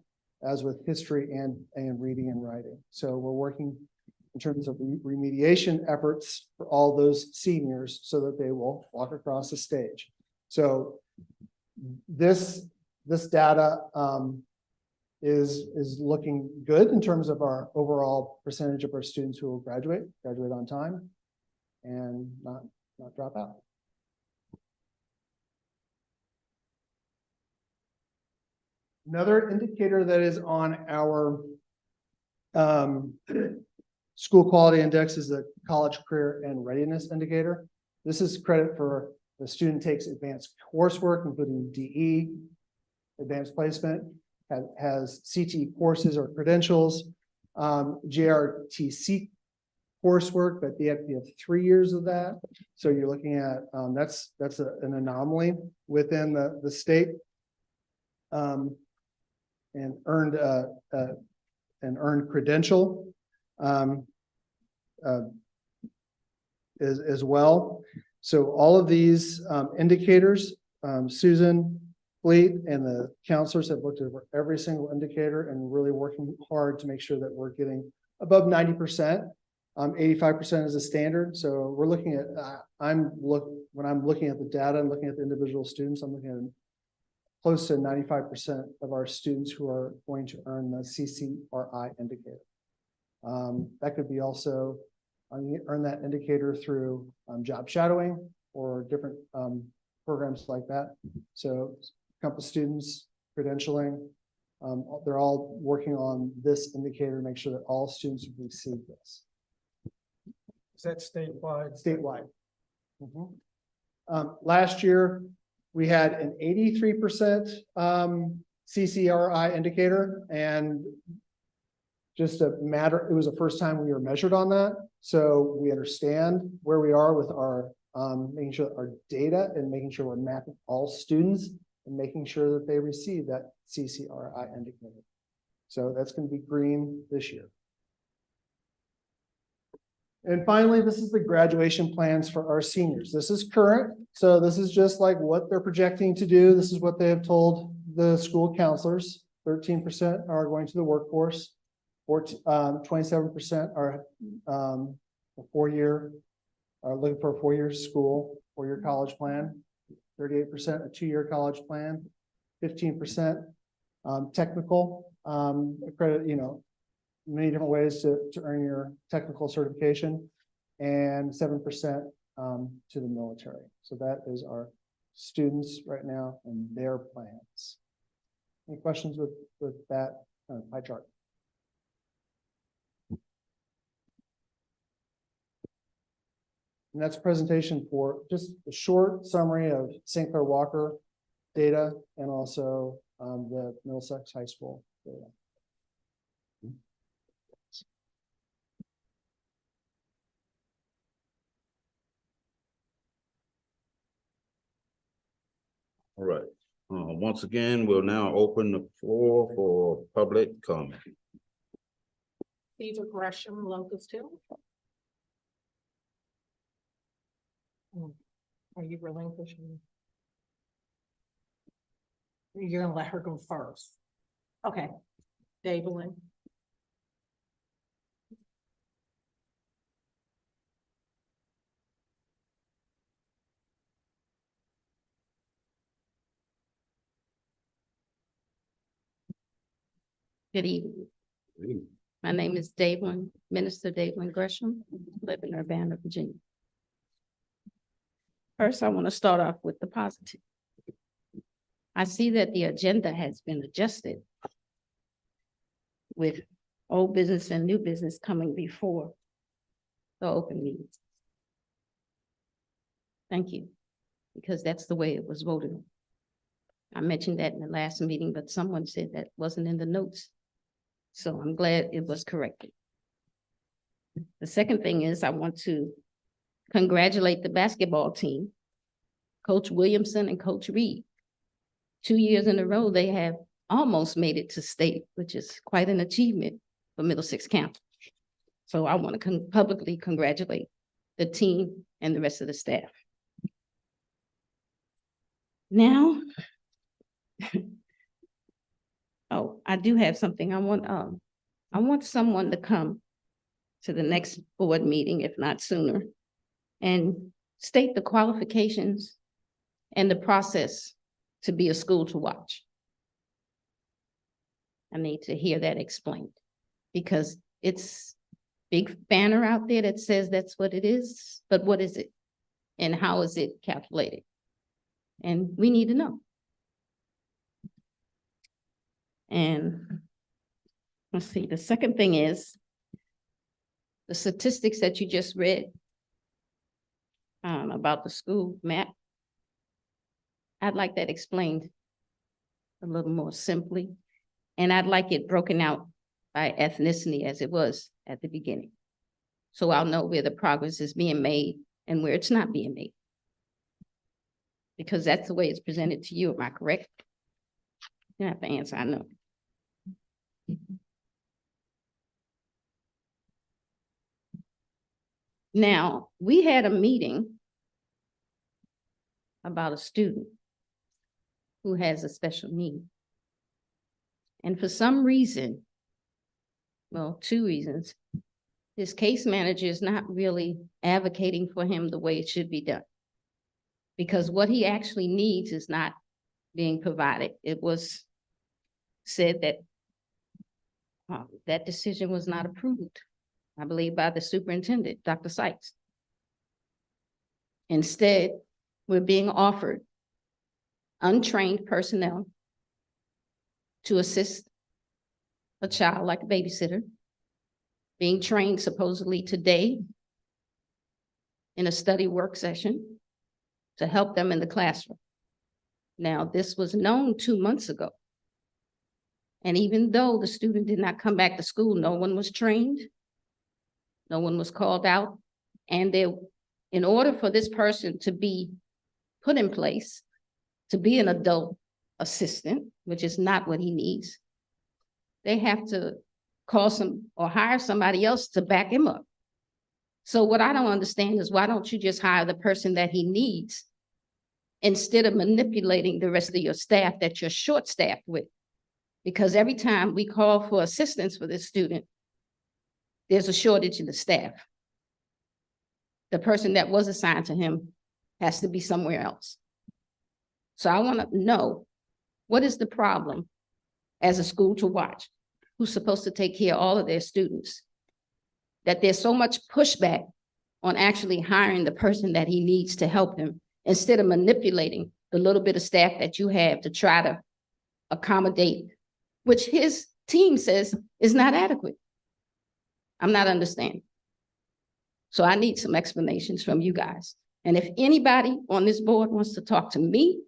as with history and reading and writing. So we're working in terms of remediation efforts for all those seniors so that they will walk across the stage. So this data is looking good in terms of our overall percentage of our students who will graduate on time and not drop out. Another indicator that is on our school quality index is the college career and readiness indicator. This is credit for the student takes advanced coursework, including DE, advanced placement, has CTE courses or credentials, JRTC coursework, but you have 3 years of that. So you're looking at, that's an anomaly within the state. And earned an earned credential as well. So all of these indicators, Susan Fleet and the counselors have looked over every single indicator and really working hard to make sure that we're getting above 90%. 85% is a standard. So we're looking at, when I'm looking at the data and looking at the individual students, I'm looking at close to 95% of our students who are going to earn the CCRI indicator. That could be also, earn that indicator through job shadowing or different programs like that. So Compass students, credentialing, they're all working on this indicator to make sure that all students receive this. Is that statewide? Statewide. Last year, we had an 83% CCRI indicator, and just it was the first time we were measured on that. So we understand where we are with our making sure that our data and making sure we're mapping all students and making sure that they receive that CCRI indicator. So that's going to be green this year. And finally, this is the graduation plans for our seniors. This is current. So this is just like what they're projecting to do. This is what they have told the school counselors. 13% are going to the workforce. 27% are looking for a 4-year school, 4-year college plan. 38% a 2-year college plan. 15% technical credit, many different ways to earn your technical certification, and 7% to the military. So that is our students right now and their plans. Any questions with that pie chart? And that's a presentation for just a short summary of St. Clair Walker data and also the Middlesex High School data. All right. Once again, we'll now open the floor for public comment. These are Gresham, Locust Hill. Are you relinquishing? You're gonna let her go first. Okay. Dablin. Good evening. My name is Dablin, Minister Dablin Gresham, live in Urbana, Virginia. First, I want to start off with the positive. I see that the agenda has been adjusted with old business and new business coming before the open meeting. Thank you, because that's the way it was voted on. I mentioned that in the last meeting, but someone said that wasn't in the notes. So I'm glad it was corrected. The second thing is I want to congratulate the basketball team, Coach Williamson and Coach Reed. 2 years in a row, they have almost made it to state, which is quite an achievement for Middlesex County. So I want to publicly congratulate the team and the rest of the staff. Now, oh, I do have something. I want someone to come to the next board meeting, if not sooner, and state the qualifications and the process to be a school to watch. I need to hear that explained because it's big banner out there that says that's what it is, but what is it? And how is it calculated? And we need to know. And let's see, the second thing is the statistics that you just read about the school map. I'd like that explained a little more simply, and I'd like it broken out by ethnicity as it was at the beginning. So I'll know where the progress is being made and where it's not being made. Because that's the way it's presented to you, am I correct? You don't have to answer, I know. Now, we had a meeting about a student who has a special need. And for some reason, well, two reasons, his case manager is not really advocating for him the way it should be done. Because what he actually needs is not being provided. It was said that that decision was not approved, I believe, by the superintendent, Dr. Sykes. Instead, we're being offered untrained personnel to assist a child like a babysitter, being trained supposedly today in a study work session to help them in the classroom. Now, this was known 2 months ago. And even though the student did not come back to school, no one was trained, no one was called out. And in order for this person to be put in place, to be an adult assistant, which is not what he needs, they have to call some or hire somebody else to back him up. So what I don't understand is, why don't you just hire the person that he needs instead of manipulating the rest of your staff that you're short-staffed with? Because every time we call for assistance for this student, there's a shortage in the staff. The person that was assigned to him has to be somewhere else. So I want to know, what is the problem as a school to watch, who's supposed to take care of all of their students, that there's so much pushback on actually hiring the person that he needs to help him, instead of manipulating the little bit of staff that you have to try to accommodate, which his team says is not adequate. I'm not understanding. So I need some explanations from you guys. And if anybody on this board wants to talk to me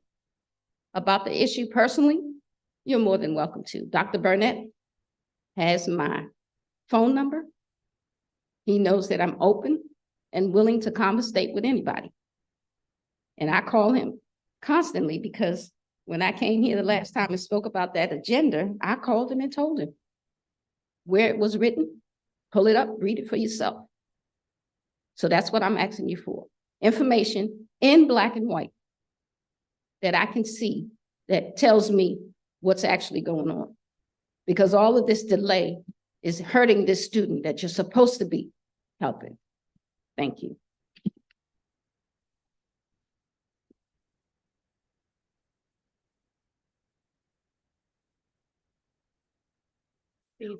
about the issue personally, you're more than welcome to. Dr. Burnett has my phone number. He knows that I'm open and willing to conversate with anybody. And I call him constantly, because when I came here the last time and spoke about that agenda, I called him and told him where it was written. Pull it up, read it for yourself. So that's what I'm asking you for. Information in black and white that I can see, that tells me what's actually going on. Because all of this delay is hurting this student that you're supposed to be helping. Thank you. Caesar.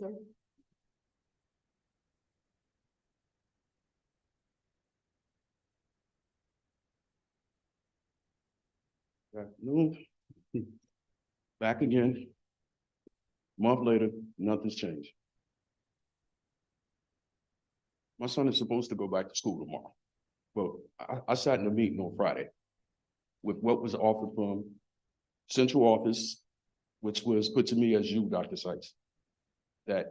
Good afternoon. Back again. Month later, nothing's changed. My son is supposed to go back to school tomorrow. Well, I sat in a meeting on Friday with what was offered from central office, which was put to me as you, Dr. Sykes, that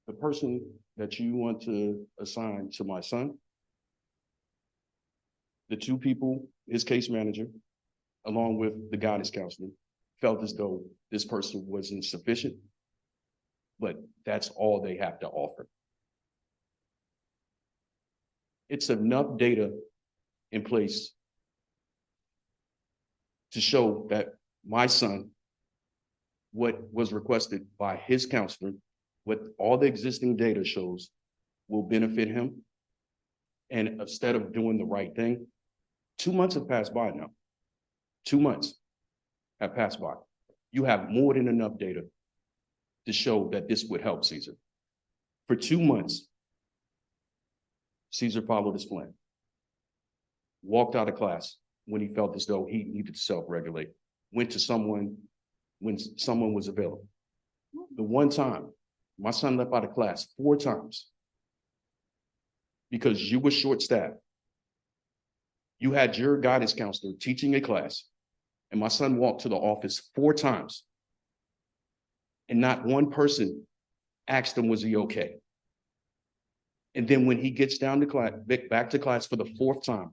the person that you want to assign to my son, the two people, his case manager, along with the guidance counselor, felt as though this person wasn't sufficient, but that's all they have to offer. It's enough data in place to show that my son, what was requested by his counselor, what all the existing data shows, will benefit him. And instead of doing the right thing, 2 months have passed by now. 2 months have passed by. You have more than enough data to show that this would help Caesar. For 2 months, Caesar followed his plan. Walked out of class when he felt as though he needed to self-regulate. Went to someone when someone was available. The one time, my son left out of class 4 times because you were short-staffed. You had your guidance counselor teaching a class, and my son walked to the office 4 times. And not one person asked him, was he okay? And then when he gets down to class, back to class for the fourth time,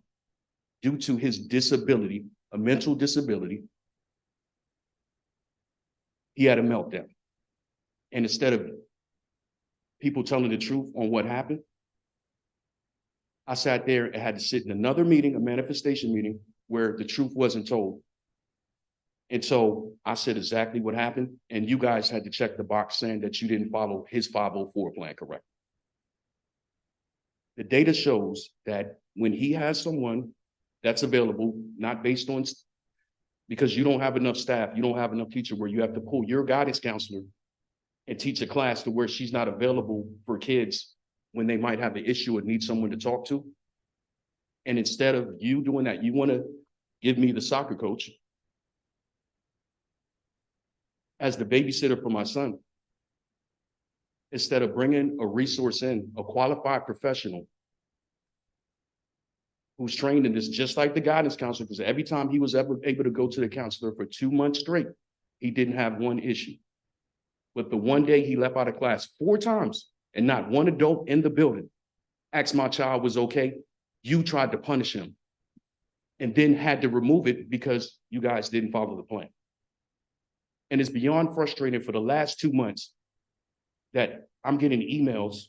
due to his disability, a mental disability, he had a meltdown. And instead of people telling the truth on what happened, I sat there and had to sit in another meeting, a manifestation meeting, where the truth wasn't told. And so I said exactly what happened, and you guys had to check the box saying that you didn't follow his 504 plan correctly. The data shows that when he has someone that's available, not based on, because you don't have enough staff, you don't have enough teacher where you have to pull your guidance counselor and teach a class to where she's not available for kids when they might have an issue or need someone to talk to. And instead of you doing that, you want to give me the soccer coach as the babysitter for my son, instead of bringing a resource in, a qualified professional who's trained in this, just like the guidance counselor, because every time he was ever able to go to the counselor for 2 months straight, he didn't have one issue. But the one day he left out of class 4 times and not one adult in the building asked my child was okay, you tried to punish him and then had to remove it because you guys didn't follow the plan. And it's beyond frustrating for the last 2 months that I'm getting emails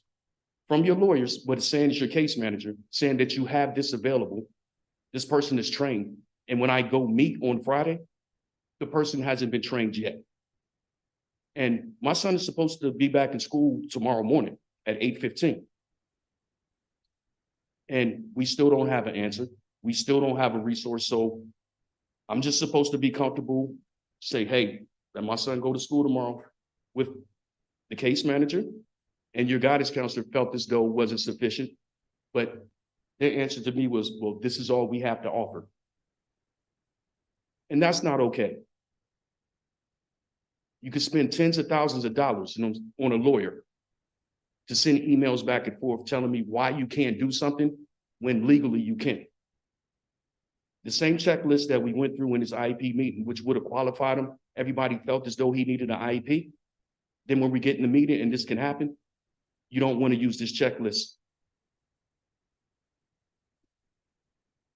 from your lawyers, but it's saying it's your case manager, saying that you have this available. This person is trained. And when I go meet on Friday, the person hasn't been trained yet. And my son is supposed to be back in school tomorrow morning at 8:15. And we still don't have an answer. We still don't have a resource. So I'm just supposed to be comfortable, say, hey, let my son go to school tomorrow with the case manager, and your guidance counselor felt as though wasn't sufficient. But their answer to me was, well, this is all we have to offer. And that's not okay. You could spend tens of thousands of dollars on a lawyer to send emails back and forth telling me why you can't do something when legally you can't. The same checklist that we went through in this IEP meeting, which would have qualified him, everybody felt as though he needed an IEP. Then when we get in the meeting and this can happen, you don't want to use this checklist.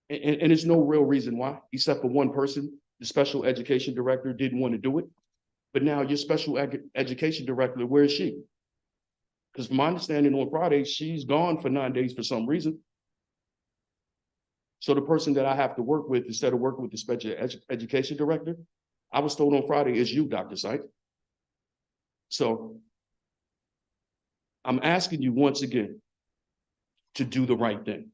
And there's no real reason why, except for one person, the special education director didn't want to do it. But now your special education director, where is she? Because from my understanding on Friday, she's gone for 9 days for some reason. So the person that I have to work with, instead of working with the special education director, I was told on Friday is you, Dr. Sykes. So I'm asking you once again to do the right thing.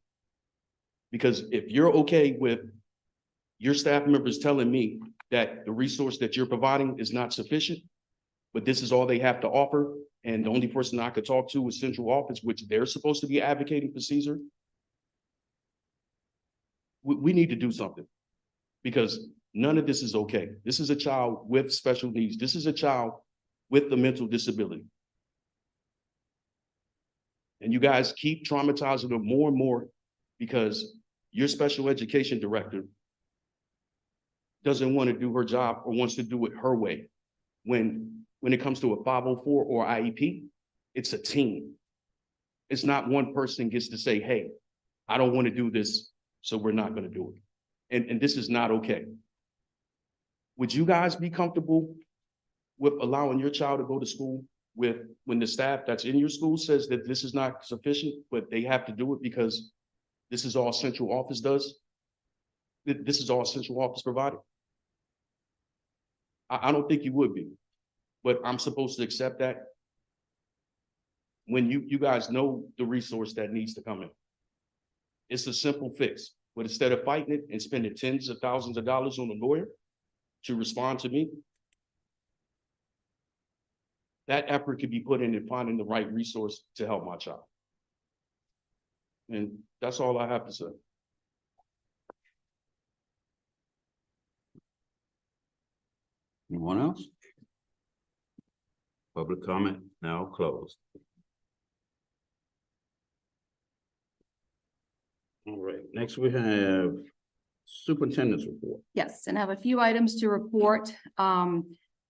Because if you're okay with your staff members telling me that the resource that you're providing is not sufficient, but this is all they have to offer, and the only person I could talk to is central office, which they're supposed to be advocating for Caesar, we need to do something, because none of this is okay. This is a child with special needs. This is a child with a mental disability. And you guys keep traumatizing them more and more because your special education director doesn't want to do her job or wants to do it her way. When it comes to a 504 or IEP, it's a team. It's not one person gets to say, hey, I don't want to do this, so we're not going to do it. And this is not okay. Would you guys be comfortable with allowing your child to go to school with when the staff that's in your school says that this is not sufficient, but they have to do it because this is all central office does? This is all central office provided? I don't think you would be, but I'm supposed to accept that when you guys know the resource that needs to come in. It's a simple fix, but instead of fighting it and spending tens of thousands of dollars on a lawyer to respond to me, that effort could be put in finding the right resource to help my child. And that's all I have to say. Anyone else? Public comment now closed. All right, next we have superintendent's report. Yes, and I have a few items to report.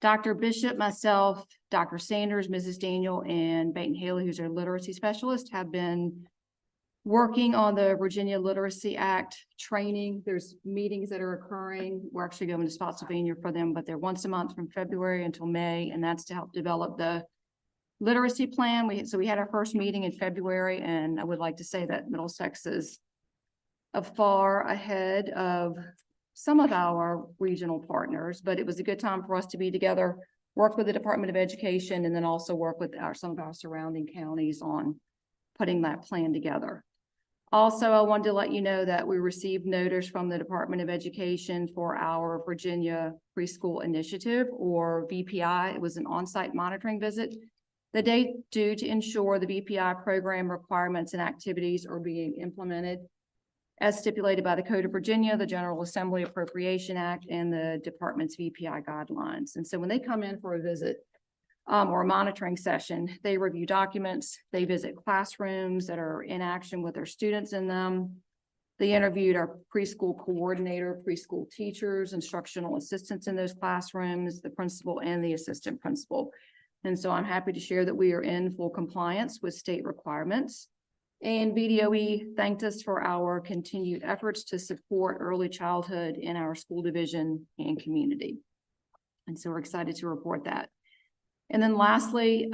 Dr. Bishop, myself, Dr. Sanders, Mrs. Daniel, and Baton Haley, who's our literacy specialist, have been working on the Virginia Literacy Act training. There's meetings that are occurring. We're actually going to Spotsylvania for them, but they're once a month from February until May, and that's to help develop the literacy plan. We had our first meeting in February, and I would like to say that Middlesex is far ahead of some of our regional partners, but it was a good time for us to be together, work with the Department of Education, and then also work with some of our surrounding counties on putting that plan together. Also, I wanted to let you know that we received notice from the Department of Education for our Virginia Preschool Initiative, or VPI. It was an on-site monitoring visit. The date due to ensure the VPI program requirements and activities are being implemented as stipulated by the Code of Virginia, the General Assembly Appropriation Act, and the department's VPI guidelines. And so when they come in for a visit or a monitoring session, they review documents, they visit classrooms that are in action with their students in them. They interviewed our preschool coordinator, preschool teachers, instructional assistants in those classrooms, the principal and the assistant principal. And so I'm happy to share that we are in full compliance with state requirements. And BDOE thanked us for our continued efforts to support early childhood in our school division and community. And so we're excited to report that. And then lastly,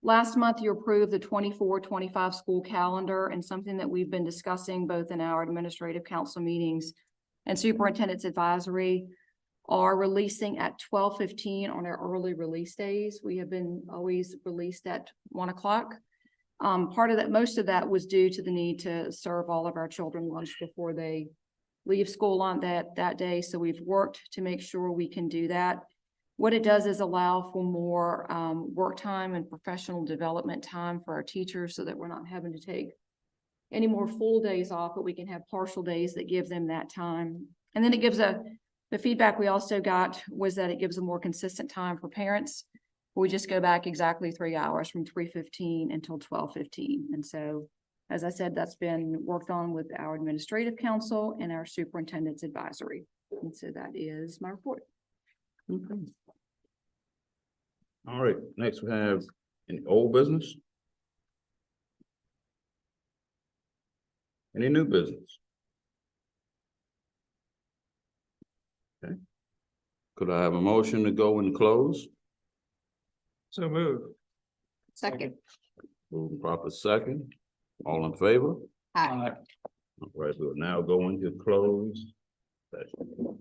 last month you approved the 24-25 school calendar, and something that we've been discussing both in our administrative council meetings and superintendent's advisory are releasing at 12:15 on our early release days. We have been always released at 1 o'clock. Part of that, most of that was due to the need to serve all of our children lunch before they leave school on that day. So we've worked to make sure we can do that. What it does is allow for more work time and professional development time for our teachers, so that we're not having to take any more full days off, but we can have partial days that give them that time. And then it gives the feedback we also got was that it gives a more consistent time for parents. We just go back exactly 3 hours from 3:15 until 12:15. And so, as I said, that's been worked on with our administrative council and our superintendent's advisory. And so that is my report. Okay. All right, next we have any old business? Any new business? Okay. Could I have a motion to go and close? So move. Second. Moving proper second. All in favor? Aye. All right, we'll now go into closed session.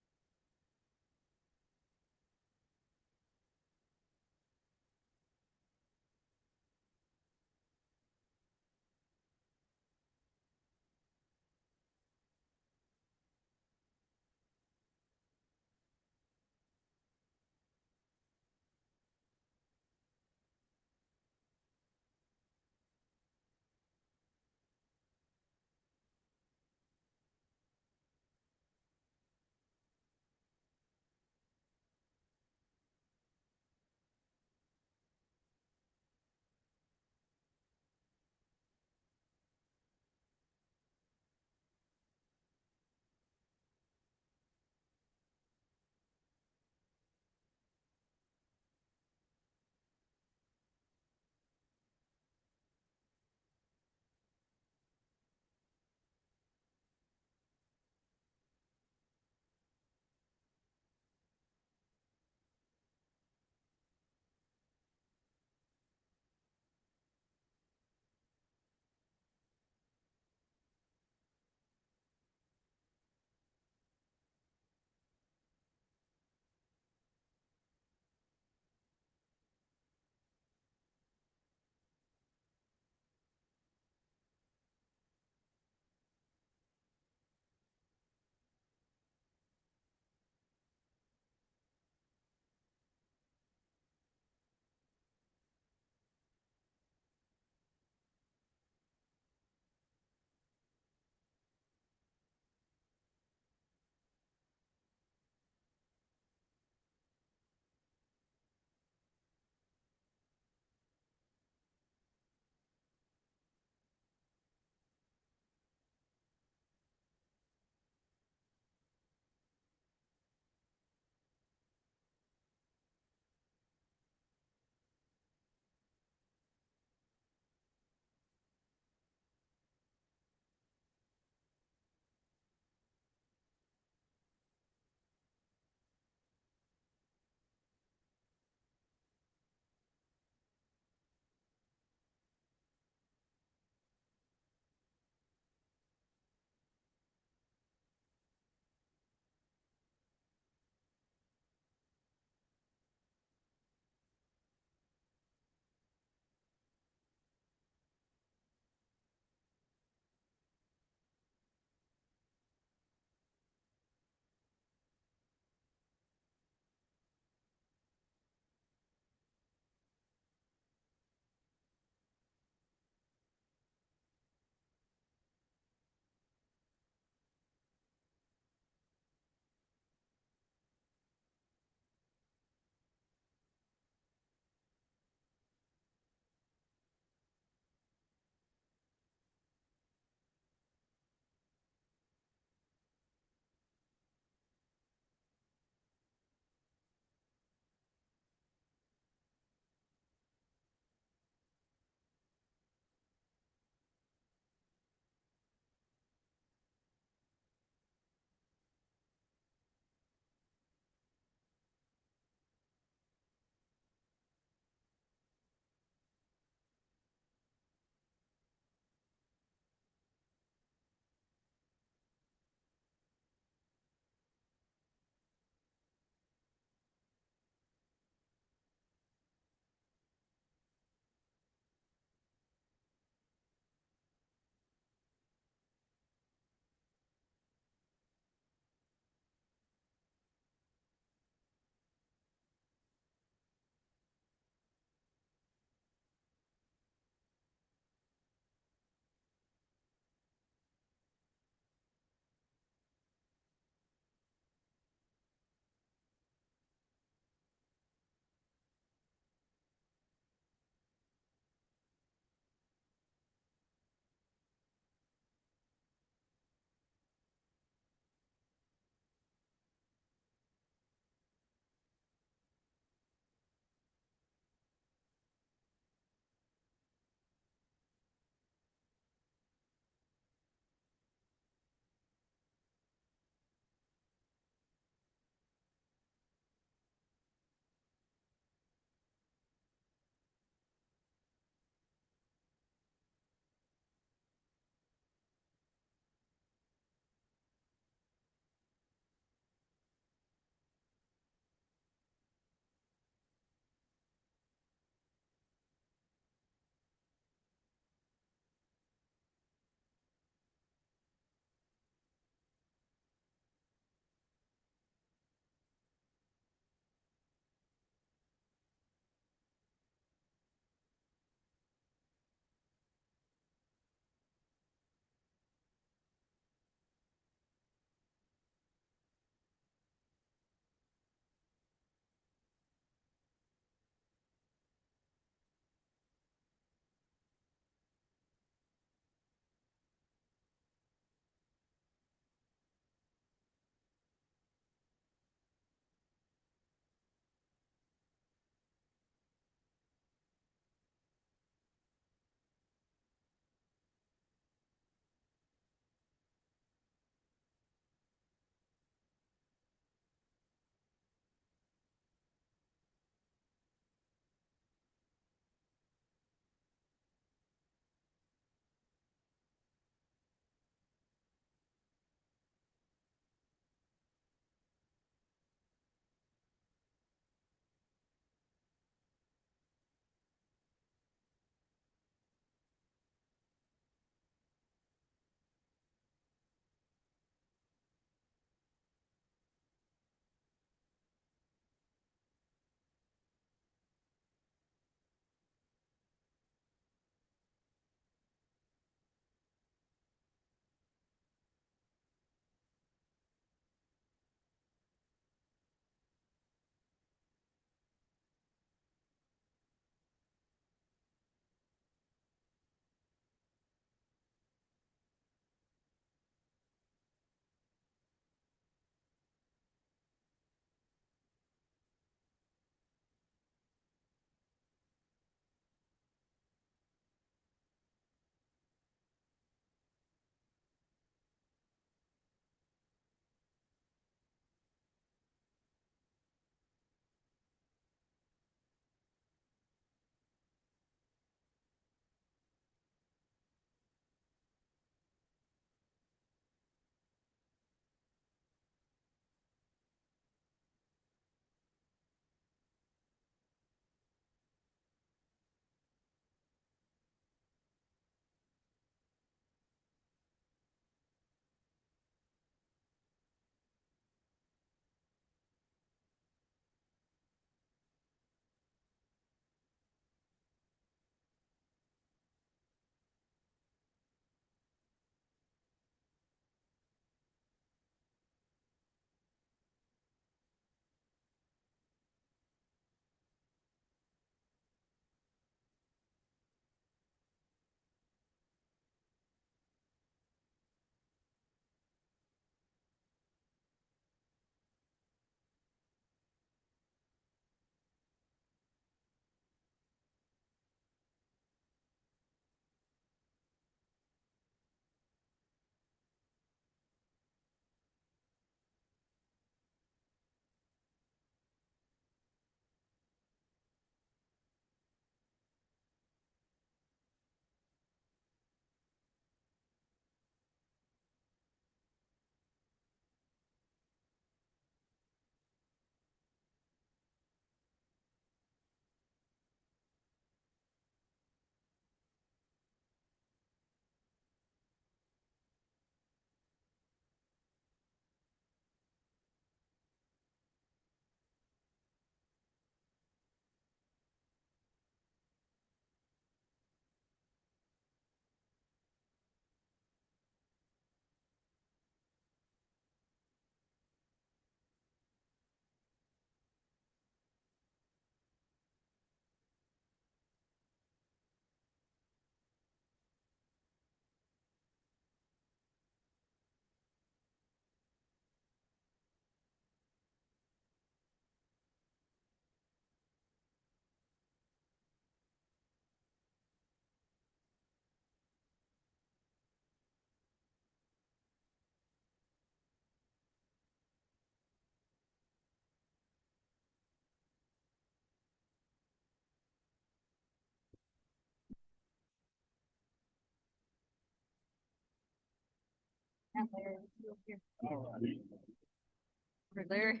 Larry.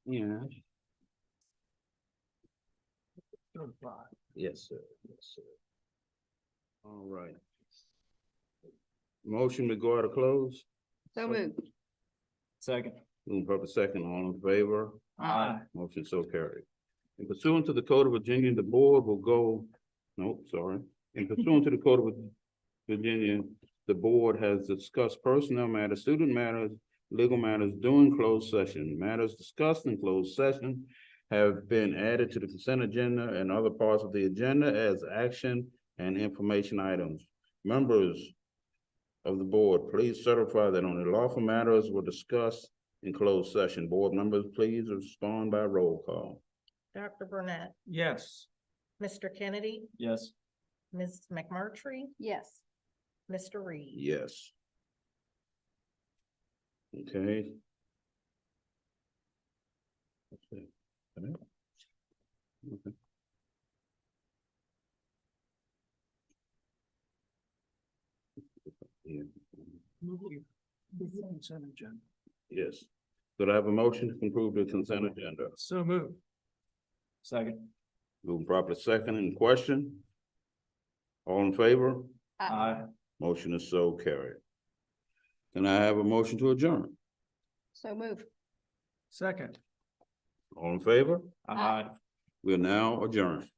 Yeah. Yes, sir. Yes, sir. All right. Motion to go out of close. So moved. Second. Moving proper second, all in favor? Aye. Motion so carried. In pursuant to the Code of Virginia, the board will go, no, sorry. In pursuant to the Code of Virginia, the board has discussed personnel matters, student matters, legal matters during closed session. Matters discussed in closed session have been added to the consent agenda and other parts of the agenda as action and information items. Members of the board, please certify that only lawful matters were discussed in closed session. Board members, please respond by roll call. Dr. Burnett, Yes. Mr. Kennedy, Yes. Ms. McMurtry, Yes. Mr. Reed. Yes. Okay. Okay. Okay. Yeah. Consent agenda. Yes. Could I have a motion to approve the consent agenda? So moved. Second. Moving properly second in question. All in favor? Aye. Motion is so carried. Can I have a motion to adjourn? So moved. Second. All in favor? Aye. We are now adjourned.